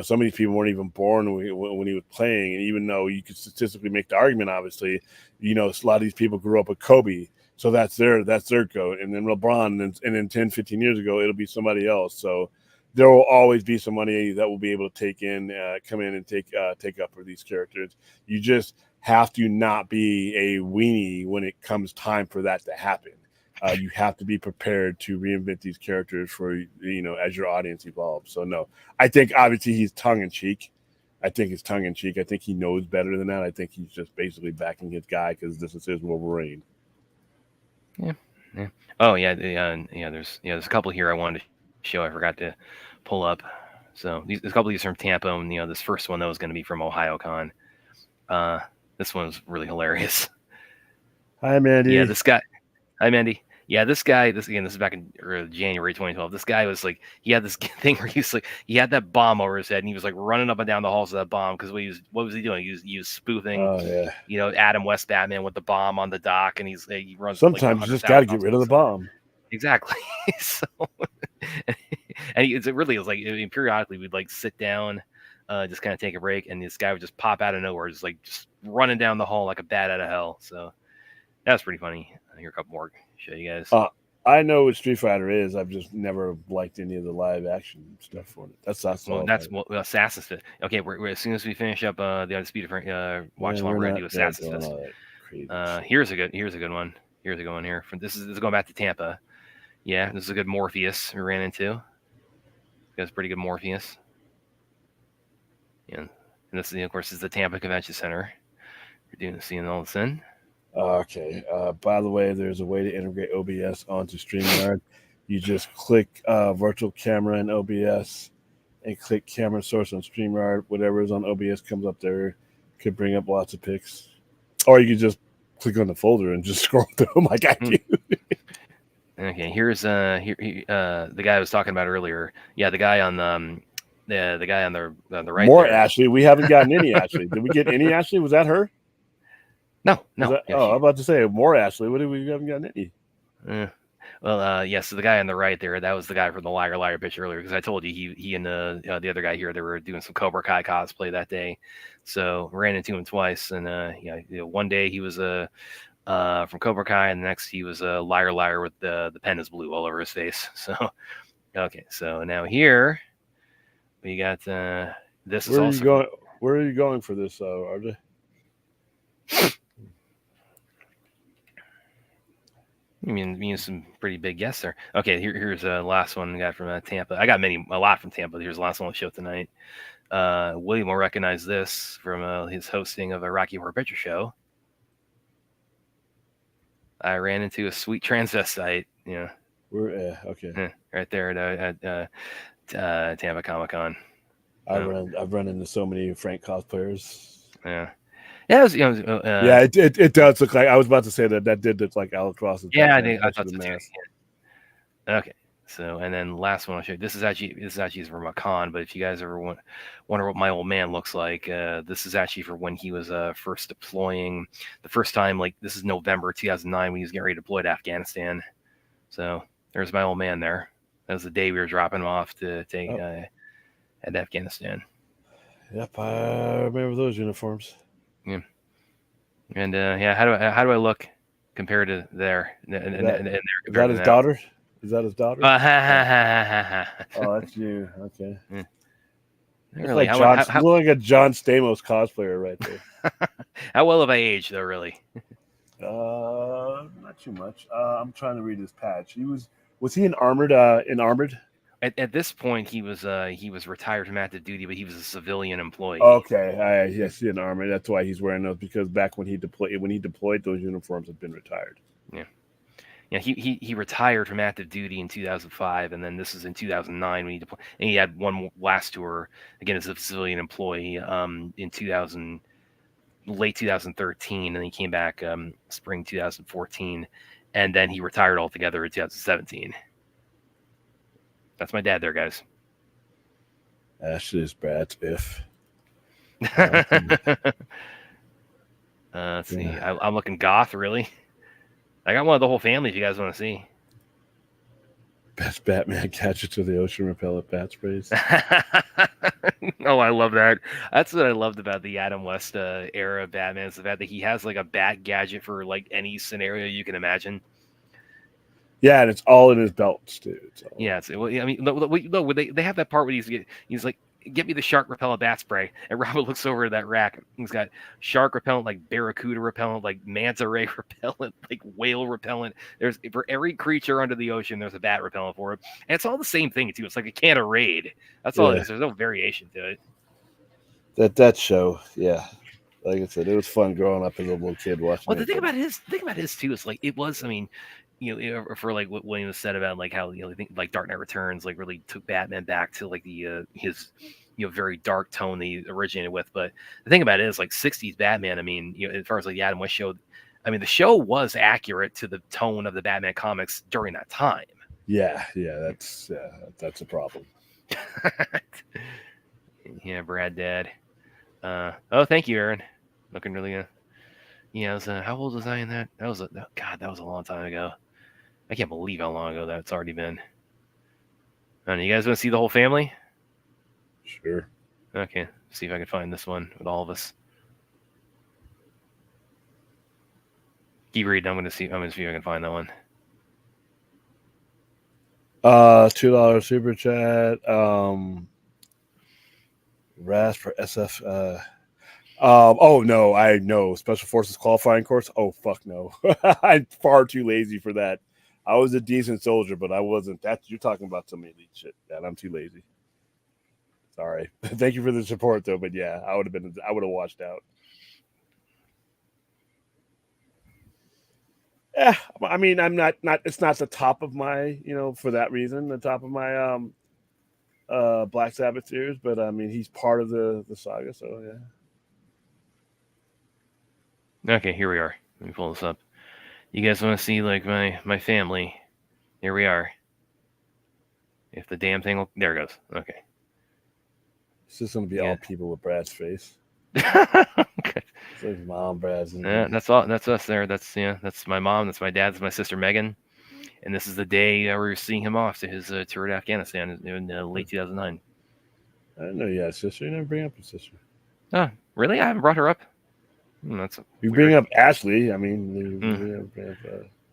Some of these people weren't even born when he was playing. And even though you could statistically make the argument, obviously, a lot of these people grew up with Kobe. So that's their GOAT. And then LeBron, and then 10, 15 years ago, it'll be somebody else. So there will always be somebody that will be able to come in and take up for these characters. You just have to not be a weenie when it comes time for that to happen. You have to be prepared to reinvent these characters for, as your audience evolves. So, no, I think obviously he's tongue-in-cheek. I think he knows better than that. I think he's just basically backing his guy because this is his Wolverine. Yeah. Oh, yeah. There's a couple here I wanted to show. I forgot to pull up. So there's a couple of these from Tampa, and this first one that was going to be from Ohio Con. This one's really hilarious. Hi, Mandy. Yeah, this guy. Hi, Mandy. Yeah, this guy. This is back in January 2012. This guy was like, he had this thing where he had that bomb over his head, and he was like running up and down the halls of that bomb because what was he doing? He was spoofing. Oh yeah. Adam West Batman with the bomb on the dock, and he runs. Sometimes you just got to get rid of the bomb. Exactly. So, and it really was like, periodically we'd like sit down, just kind of take a break, and this guy would just pop out of nowhere, just running down the hall like a bat out of hell. So that was pretty funny. Here, a couple more. Show you guys. I know what Street Fighter is. I've just never liked any of the live action stuff for it. That's Assassin's. Okay, we're as soon as we finish up the Undisputed watch along, we're gonna do Assassin's. Here's a good one. Here's a good one here. This is going back to Tampa. Yeah, this is a good Morpheus we ran into. That's pretty good Morpheus. Yeah, and this of course is the Tampa Convention Center. We're seeing all this in. Okay. By the way, there's a way to integrate OBS onto StreamYard. You just click virtual camera in OBS and click camera source on StreamYard. Whatever is on OBS comes up there. Could bring up lots of pics. Or you could just click on the folder and just scroll through them like I do. Okay, here's the guy I was talking about earlier. Yeah, the guy on the guy on the right. More there. Ashley. We haven't gotten any Ashley. Did we get any Ashley? Was that her? No. I'm about to say more Ashley. We haven't gotten any. So the guy on the right there, that was the guy from the Liar pitch earlier, because I told you he and the other guy here, they were doing some Cobra Kai cosplay that day. So ran into him twice, and one day he was from Cobra Kai, and the next he was a liar with the pen is blue all over his face. So okay, so now here we got this. Where are you going for this, RJ? I mean, some pretty big guests there. Okay, here's the last one we got from Tampa. I got a lot from Tampa. Here's the last one on the show tonight. William will recognize this from his hosting of a Rocky Horror Picture Show. I ran into a sweet transvestite. Yeah. We're okay. Right there at Tampa Comic Con. I've run into so many Frank cosplayers. Yeah. Yeah, it does look like. I was about to say that did look like Alex Ross's. Yeah, I thought so too. Yeah. Okay, so and then last one I'll show you. This is actually from a con, but if you guys ever wonder what my old man looks like, this is actually for when he was first deploying. The first time, like this is November 2009 when he was getting ready to deploy to Afghanistan. So there's my old man there. That was the day we were dropping him off to take at Afghanistan. Yep, I remember those uniforms. Yeah. And how do I look compared to there? Is that his daughter? Is that his daughter? Oh, that's you. Okay. Yeah. Really, you look like a John Stamos cosplayer right there. How well have I aged, though? Really? Not too much. I'm trying to read his patch. Was he in armored? At this point, he was retired from active duty, but he was a civilian employee. Okay, yes, in armor. That's why he's wearing those, because back when he deployed, those uniforms had been retired. Yeah. He retired from active duty in 2005, and then this is in 2009 when he deployed. And he had one last tour again as a civilian employee in late 2013, and then he came back spring 2014, and then he retired altogether in 2017. That's my dad there, guys. Ashley is Brad's if. Let's see. I'm looking goth, really. I got one of the whole family if you guys want to see. Best Batman gadgets of the ocean repellent bat sprays. Oh, I love that. That's what I loved about the Adam West era of Batman, is the fact that he has like a bat gadget for like any scenario you can imagine. Yeah, and it's all in his belts too. Yeah, I mean, look, they have that part where he's like, get me the shark repellent bat spray, and Robert looks over at that rack. He's got shark repellent, like barracuda repellent, like manta ray repellent, like whale repellent. There's for every creature under the ocean, there's a bat repellent for it, and it's all the same thing too. It's like a can of Raid. That's all it is. There's no variation to it. That show, yeah. Like I said, it was fun growing up as a little kid watching. Well, the thing about his too is like it was. I mean, for like what William said about like how I think like Dark Knight Returns like really took Batman back to like the his very dark tone that he originated with. But the thing about it is like 60s Batman. I mean, as far as like the Adam West show, I mean the show was accurate to the tone of the Batman comics during that time. Yeah, that's a problem. Yeah, Brad, Dad. Oh, thank you, Aaron. Looking really yeah. How old was I in that? That was a long time ago. I can't believe how long ago that's already been. And you guys want to see the whole family? Sure. Okay. See if I can find this one with all of us. Keep reading. I'm gonna see if I can find that one. $2 super chat. Ras for SF. Oh no, I know Special Forces qualifying course. Oh fuck no, I'm far too lazy for that. I was a decent soldier, but I wasn't. You're talking about some elite shit. Yeah, I'm too lazy. Sorry. Thank you for the support though, but yeah, I would have watched out. Yeah, I mean, I'm not. It's not the top of my, for that reason, the top of my Black Sabbath series, but I mean, he's part of the saga, so yeah. Okay, here we are. Let me pull this up. You guys want to see like my family? Here we are. If the damn thing will, there it goes. Okay. It's just gonna be all people with Brad's face. Okay. It's like mom, Brad's. Yeah, that's all. That's us there. That's my mom. That's my dad. That's my sister Megan. And this is the day we were seeing him off to his tour to Afghanistan in late 2009. I didn't know you had a sister. You never bring up your sister. Oh, really? I haven't brought her up. That's you weird. bring up Ashley. I mean, you bring up,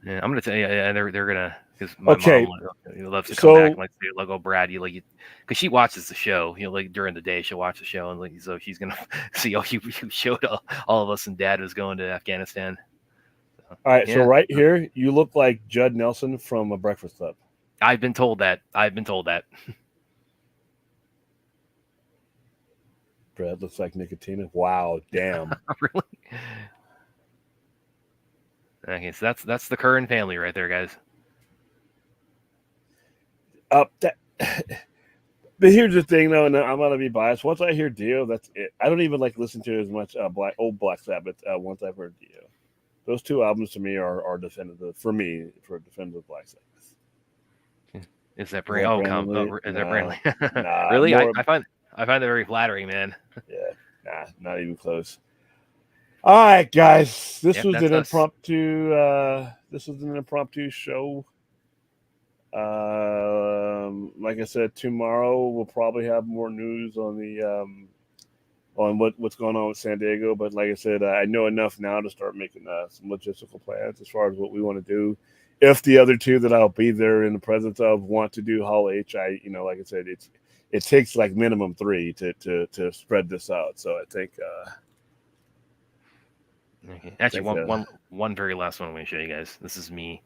Yeah, I'm gonna tell you. Yeah, they're gonna because my Okay, mom loves to come back so and like say, like, "Oh, Brad, you like," because she watches the show. Like during the day, she'll watch the show, and like so she's gonna see. Oh, you showed all of us, and Dad was going to Afghanistan. So, all right, so yeah, right here, you look like Judd Nelson from A Breakfast Club. I've been told that. Brad looks like Nicotina. Wow, damn. Really? Okay, so that's the Curran family right there, guys. That, but here's the thing, though, and I'm gonna be biased. Once I hear Dio, that's it. I don't even like listen to as much Black Sabbath. Once I've heard Dio, those two albums to me are definitive for me for definitive Black Sabbath. Is that Is that Brandon Lee? is that Brandley? Nah, Really? more. I find that very flattering, man. Yeah, nah, not even close. All right, guys, this Yep, was that's an us. impromptu. This was an impromptu show. Like I said, tomorrow we'll probably have more news on the on what's going on with San Diego. But like I said, I know enough now to start making some logistical plans as far as what we want to do. If the other two that I'll be there in the presence of want to do Hall H, like I said, it takes like minimum 3 to spread this out. So I think. Okay. Actually, one very last one I'm going to show you guys. This is me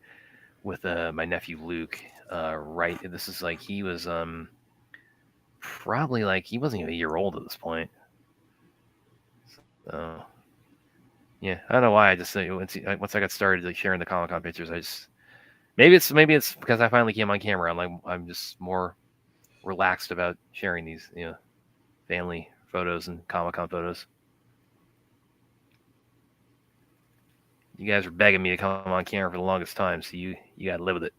with my nephew Luke. Right, this is like he was probably like he wasn't even a year old at this point. So yeah, I don't know why. I just once I got started like sharing the Comic-Con pictures, I just maybe it's because I finally came on camera. I'm just more relaxed about sharing these family photos and Comic-Con photos. You guys were begging me to come on camera for the longest time, so you got to live with it.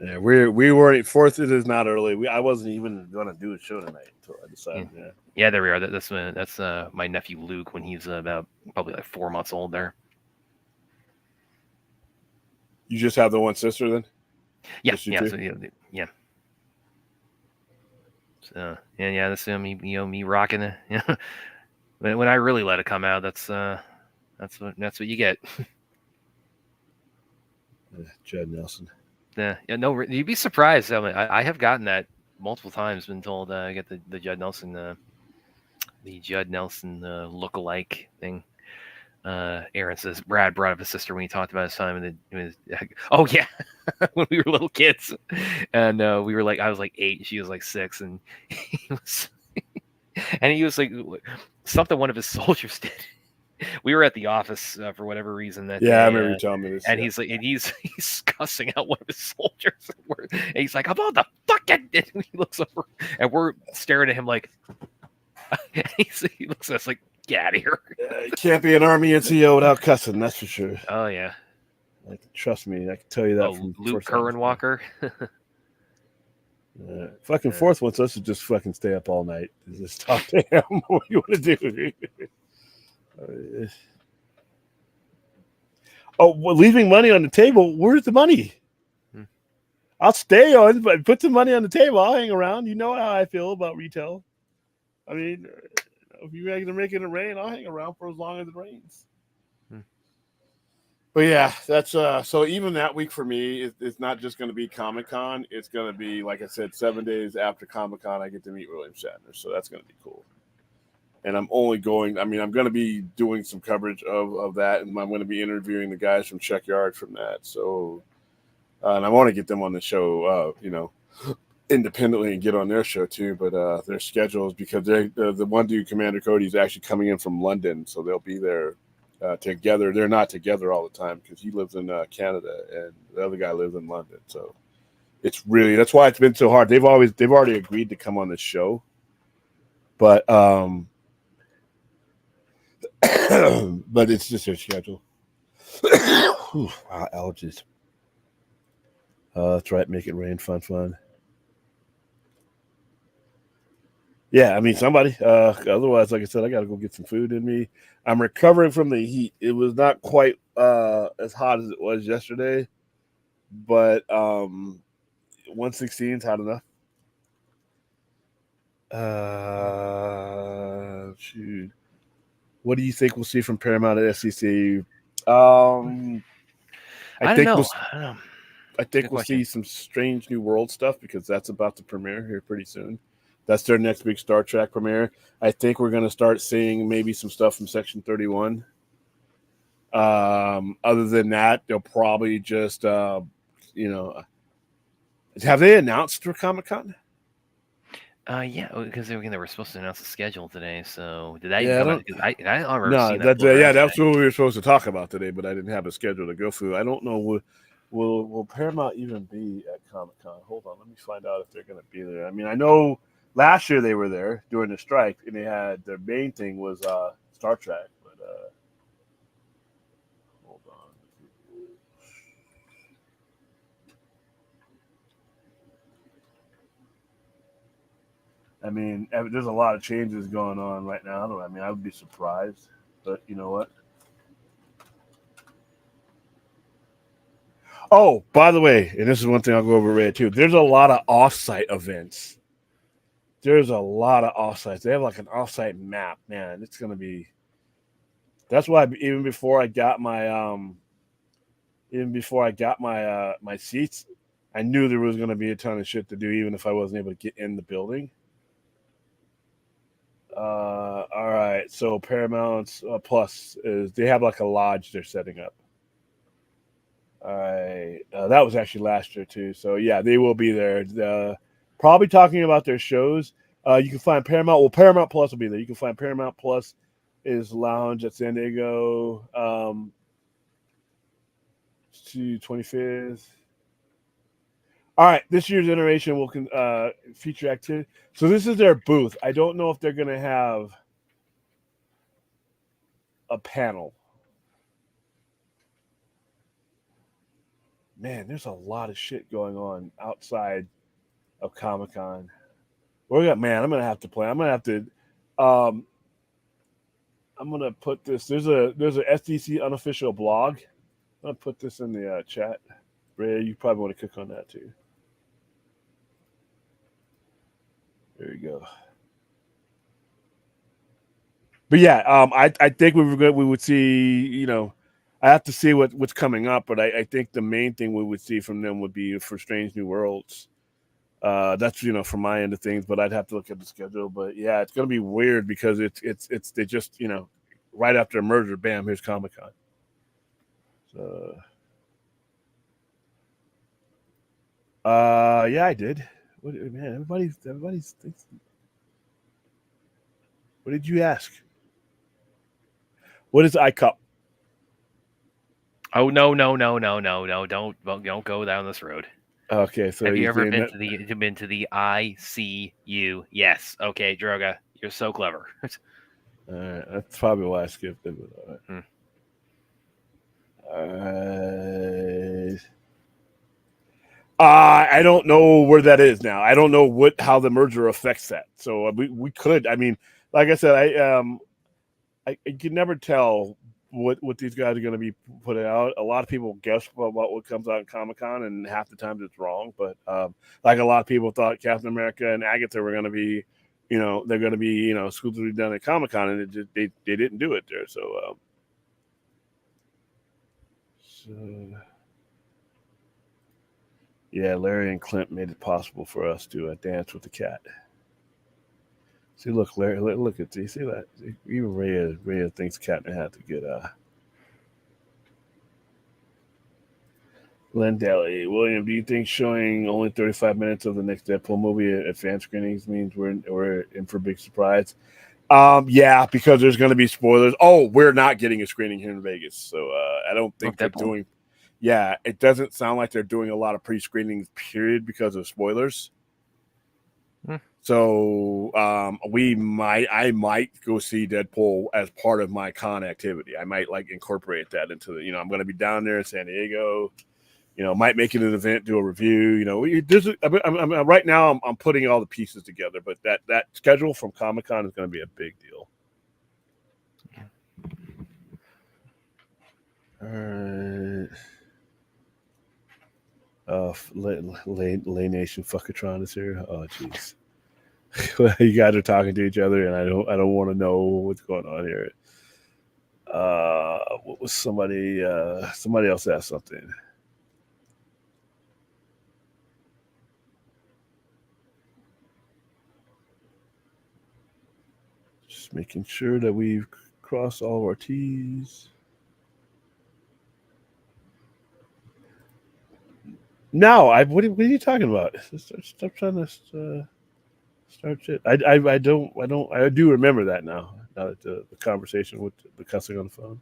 Yeah, we weren't. Fourth, it is not early. I wasn't even going to do a show tonight until I decided. Yeah, there we are. That's my nephew Luke when he's about probably like 4 months old. There. You just have the one sister then? Yeah, Just you yeah, two? so, yeah. So yeah, that's me rocking it. Yeah. When I really let it come out, that's what you get. Judd Nelson. Yeah, no, you'd be surprised. I mean, I have gotten that multiple times. Been told I get the Judd Nelson look-alike thing. Aaron says Brad brought up his sister when he talked about his time, and oh yeah, when we were little kids, and we were like I was like 8, and she was like 6, and he was like something one of his soldiers did. We were at the office for whatever reason that day. I remember you telling me this. And he's like, and he's cussing out one of his soldiers. And he's like, "About the fucking!" And he looks over, and we're staring at him like, he looks at us like, "Get out of here!" You can't be an Army NCO without cussing. That's for sure. Oh yeah. Trust me, I can tell you that from Luke Curran Walker. Fucking Fourth wants us to just fucking stay up all night. Just talk to him. What do you want to do? Well, leaving money on the table. Where's the money? I'll stay on, but put some money on the table. I'll hang around. You know how I feel about retail. I mean, if you're making it rain, I'll hang around for as long as it rains. But yeah, that's so even that week for me, it's not just going to be Comic-Con. It's going to be, like I said, 7 days after Comic-Con, I get to meet William Shatner. So that's going to be cool. And I'm only going, I'm going to be doing some coverage of that. And I'm going to be interviewing the guys from Checkyard from that. So, and I want to get them on the show, independently and get on their show too. But their schedules, because the one dude, Commander Cody, is actually coming in from London. So they'll be there together. They're not together all the time because he lives in Canada and the other guy lives in London. So it's really, that's why it's been so hard. They've already agreed to come on the show, but but it's just their schedule. Wow, allergies. That's right. Make it rain. Fun. Yeah, I mean, somebody. Otherwise, like I said, I got to go get some food in me. I'm recovering from the heat. It was not quite as hot as it was yesterday, but 116 is hot enough. Shoot. What do you think we'll see from Paramount at SEC? I don't know. I don't know. I think Good we'll question. see some Strange New World stuff because that's about to premiere here pretty soon. That's their next big Star Trek premiere. I think we're going to start seeing maybe some stuff from Section 31. Other than that, they'll probably just, have they announced for Comic-Con? Yeah, because they were supposed to announce the schedule today. So did that even Yeah, I come out? don't. 'Cause I don't remember No, seeing that float yeah, around that's today. what we were supposed to talk about today, but I didn't have a schedule to go through. I don't know. Will Paramount even be at Comic Con? Hold on, let me find out if they're going to be there. I mean, I know last year they were there during the strike, and they had their main thing was Star Trek. But hold on. I mean, there's a lot of changes going on right now. I mean, I would be surprised, but you know what? Oh, by the way, and this is one thing I'll go over Red too. There's a lot of offsite events. There's a lot of offsites. They have like an offsite map, man. It's gonna be. That's why even before I got my my seats, I knew there was gonna be a ton of shit to do, even if I wasn't able to get in the building. All right, so Paramount Plus is they have like a lodge they're setting up. All right, that was actually last year too. So yeah, they will be there. Probably talking about their shows. You can find Paramount. Well, Paramount Plus will be there. You can find Paramount Plus is lounge at San Diego. To 25th. All right, this year's iteration will feature activity. So this is their booth. I don't know if they're going to have a panel. Man, there's a lot of shit going on outside of Comic-Con. I'm gonna have to play. I'm gonna have to. I'm gonna put this. There's a SDC unofficial blog. I'm gonna put this in the chat. Ray, you probably want to click on that too. There you go. But yeah, I think we would see. I have to see what's coming up, but I think the main thing we would see from them would be for Strange New Worlds. That's from my end of things, but I'd have to look at the schedule. But yeah, it's gonna be weird because it's they just right after a merger, bam, here's Comic-Con. So yeah, I did. Man, everybody's thinks. What did you ask? What is iCup? Oh no! Don't go down this road. Okay, so have you ever been to the ICU? Yes. Okay, Droga, you're so clever. All right, that's probably why I skipped it. All right. I don't know where that is now. I don't know how the merger affects that. So we could. I mean, like I said, I can never tell what these guys are going to be putting out. A lot of people guess about what comes out in Comic-Con, and half the times it's wrong. But like a lot of people thought Captain America and Agatha were going to be, they're going to be, exclusively done at Comic-Con, and they didn't do it there. So yeah, Larry and Clint made it possible for us to dance with the cat. See, look, Larry, look at this. See that? Even Rhea thinks Catman had to get Glenn Daly. William, do you think showing only 35 minutes of the next Deadpool movie at fan screenings means we're in for a big surprise? Yeah, because there's going to be spoilers. Oh, we're not getting a screening here in Vegas, so I don't think they're doing. Yeah, it doesn't sound like they're doing a lot of pre-screenings, period, because of spoilers. So I might go see Deadpool as part of my con activity. I might incorporate that into the. I'm going to be down there in San Diego. Might make it an event, do a review. Right now I'm putting all the pieces together, but that schedule from Comic-Con is going to be a big deal. All right. Lay Nation Fuckatron is here. Oh, jeez. You guys are talking to each other, and I don't want to know what's going on here. What was somebody? Somebody else asked something. Just making sure that we've crossed all of our T's. No, what are you talking about? Stop trying to start shit. I do remember that now. Now that the conversation with the cussing on the phone.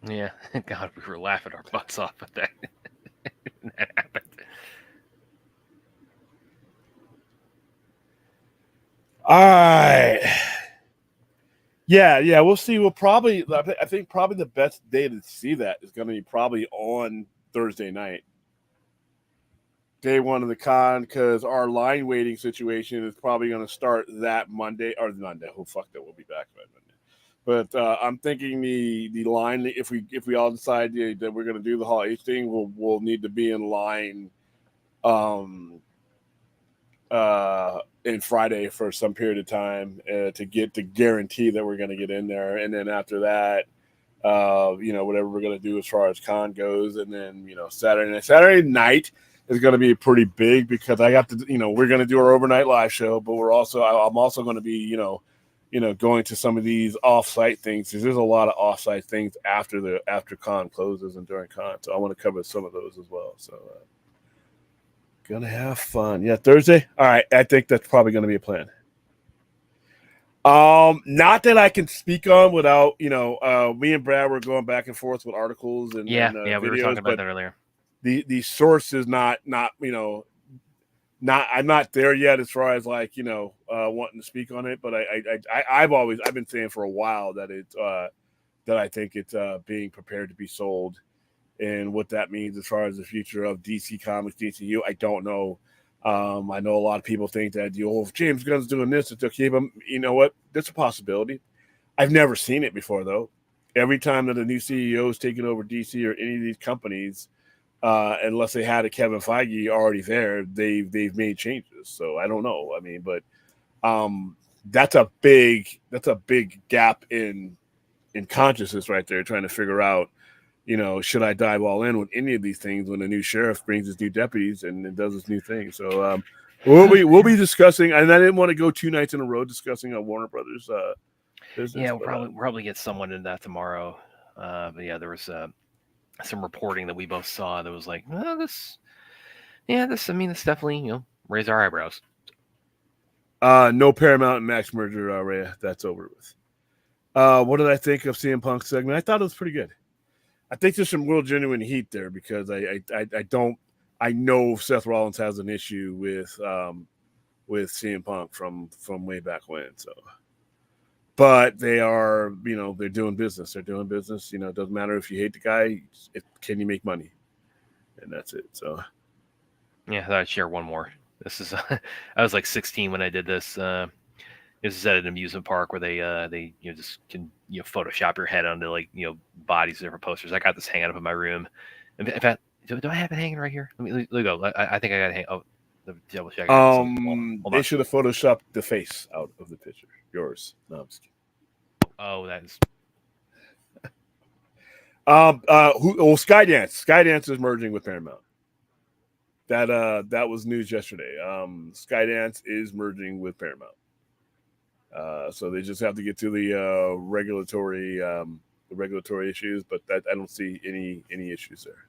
Yeah, God, we were laughing our butts off at that. That happened. All right. Yeah, we'll see. I think probably the best day to see that is going to be probably on Thursday night. Day one of the con, because our line waiting situation is probably going to start that Monday or Monday. Oh fuck, that we'll be back by Monday. But I'm thinking the line, if we all decide that we're going to do the Hall H thing, we'll need to be in line in Friday for some period of time to guarantee that we're going to get in there, and then after that, whatever we're going to do as far as con goes, and then Saturday night is going to be pretty big because I got to we're going to do our overnight live show, but I'm also going to be going to some of these off-site things because there's a lot of off-site things after con closes and during con, so I want to cover some of those as well. So gonna have fun. Yeah, Thursday. All right, I think that's probably going to be a plan. Not that I can speak on without me and Brad were going back and forth with articles and Yeah, videos, we were talking about that earlier. The source is not I'm not there yet as far as wanting to speak on it, but I've been saying for a while that that I think it's being prepared to be sold, and what that means as far as the future of DC Comics, DCU, I don't know. I know a lot of people think that if James Gunn's doing this, it's okay, but you know what? That's a possibility. I've never seen it before though. Every time that a new CEO is taking over DC or any of these companies, unless they had a Kevin Feige already there, they've made changes. So I don't know. I mean, but that's a big gap in consciousness right there, trying to figure out, should I dive all in with any of these things when a new sheriff brings his new deputies and does this new thing? So we'll be discussing, and I didn't want to go 2 nights in a row discussing on Warner Brothers business. Yeah, we'll probably get someone in that tomorrow. But yeah, there was some reporting that we both saw that was like, this definitely, raise our eyebrows. No Paramount and Max merger, Rhea. That's over with. What did I think of CM Punk's segment? I thought it was pretty good. I think there's some real genuine heat there because I know Seth Rollins has an issue with CM Punk from way back when. So, but they are, they're doing business. They're doing business. It doesn't matter if you hate the guy. Can you make money? And that's it. So, yeah, I thought I'd share one more. This is I was like 16 when I did this. This is at an amusement park where they just can Photoshop your head onto bodies of different posters. I got this hanging up in my room. In fact, do I have it hanging right here? Let me go. I think I got it hang. Oh, double check. Hold they on. should have photoshopped the face out of the picture. Yours. No, I'm just kidding. Oh, that is. Skydance. Skydance is merging with Paramount. That was news yesterday. Skydance is merging with Paramount. So they just have to get to the regulatory issues, but I don't see any issues there.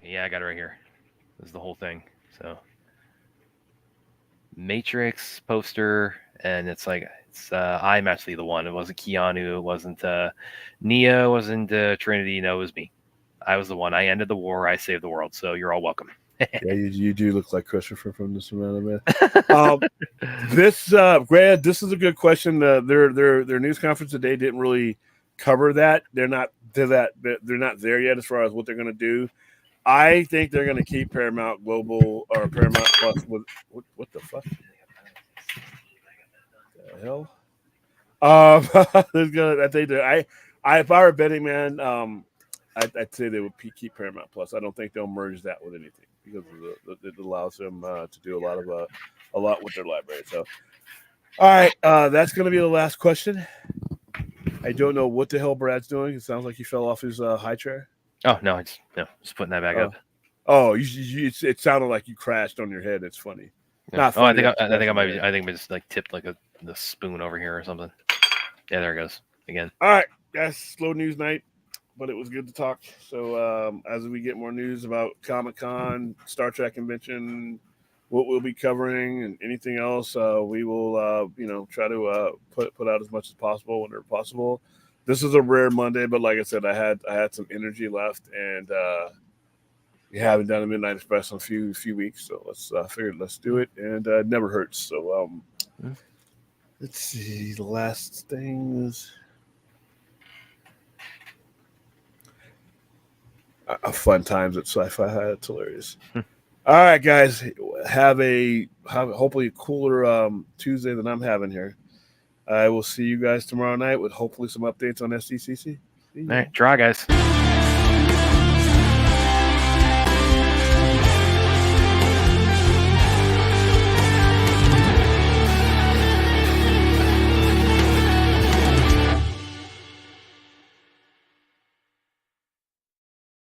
Yeah, I got it right here. This is the whole thing. So Matrix poster, and it's I'm actually the one. It wasn't Keanu. It wasn't Neo. It wasn't Trinity. No, it was me. I was the one. I ended the war. I saved the world. So you're all welcome. Yeah, you do look like Christopher from this man. Grant, this is a good question. Their news conference today didn't really cover that. They're not there yet as far as what they're going to do. I think they're going to keep Paramount Global or Paramount Plus with what the fuck? The hell? I think if I were a betting man, I'd say they would keep Paramount Plus. I don't think they'll merge that with anything because it allows them to do a lot with their library. So, all right, that's going to be the last question. I don't know what the hell Brad's doing. It sounds like he fell off his high chair. Oh no, just putting that back up. Oh, it sounded like you crashed on your head. It's funny. Yeah. Not Oh, I funny. think I might be. I think I just like tipped like the spoon over here or something. Yeah, there it goes again. All right, guys. Slow news night, but it was good to talk. So as we get more news about Comic-Con, Star Trek convention, what we'll be covering, and anything else, we will try to put out as much as possible whenever possible. This is a rare Monday, but like I said, I had some energy left, and we haven't done a Midnight Express in a few weeks, so let's do it, and it never hurts. So let's see, the last things. Fun times at Sci-Fi High. It's hilarious. All right, guys, have hopefully a cooler Tuesday than I'm having here. I will see you guys tomorrow night with hopefully some updates on SDCC. All right, draw, guys.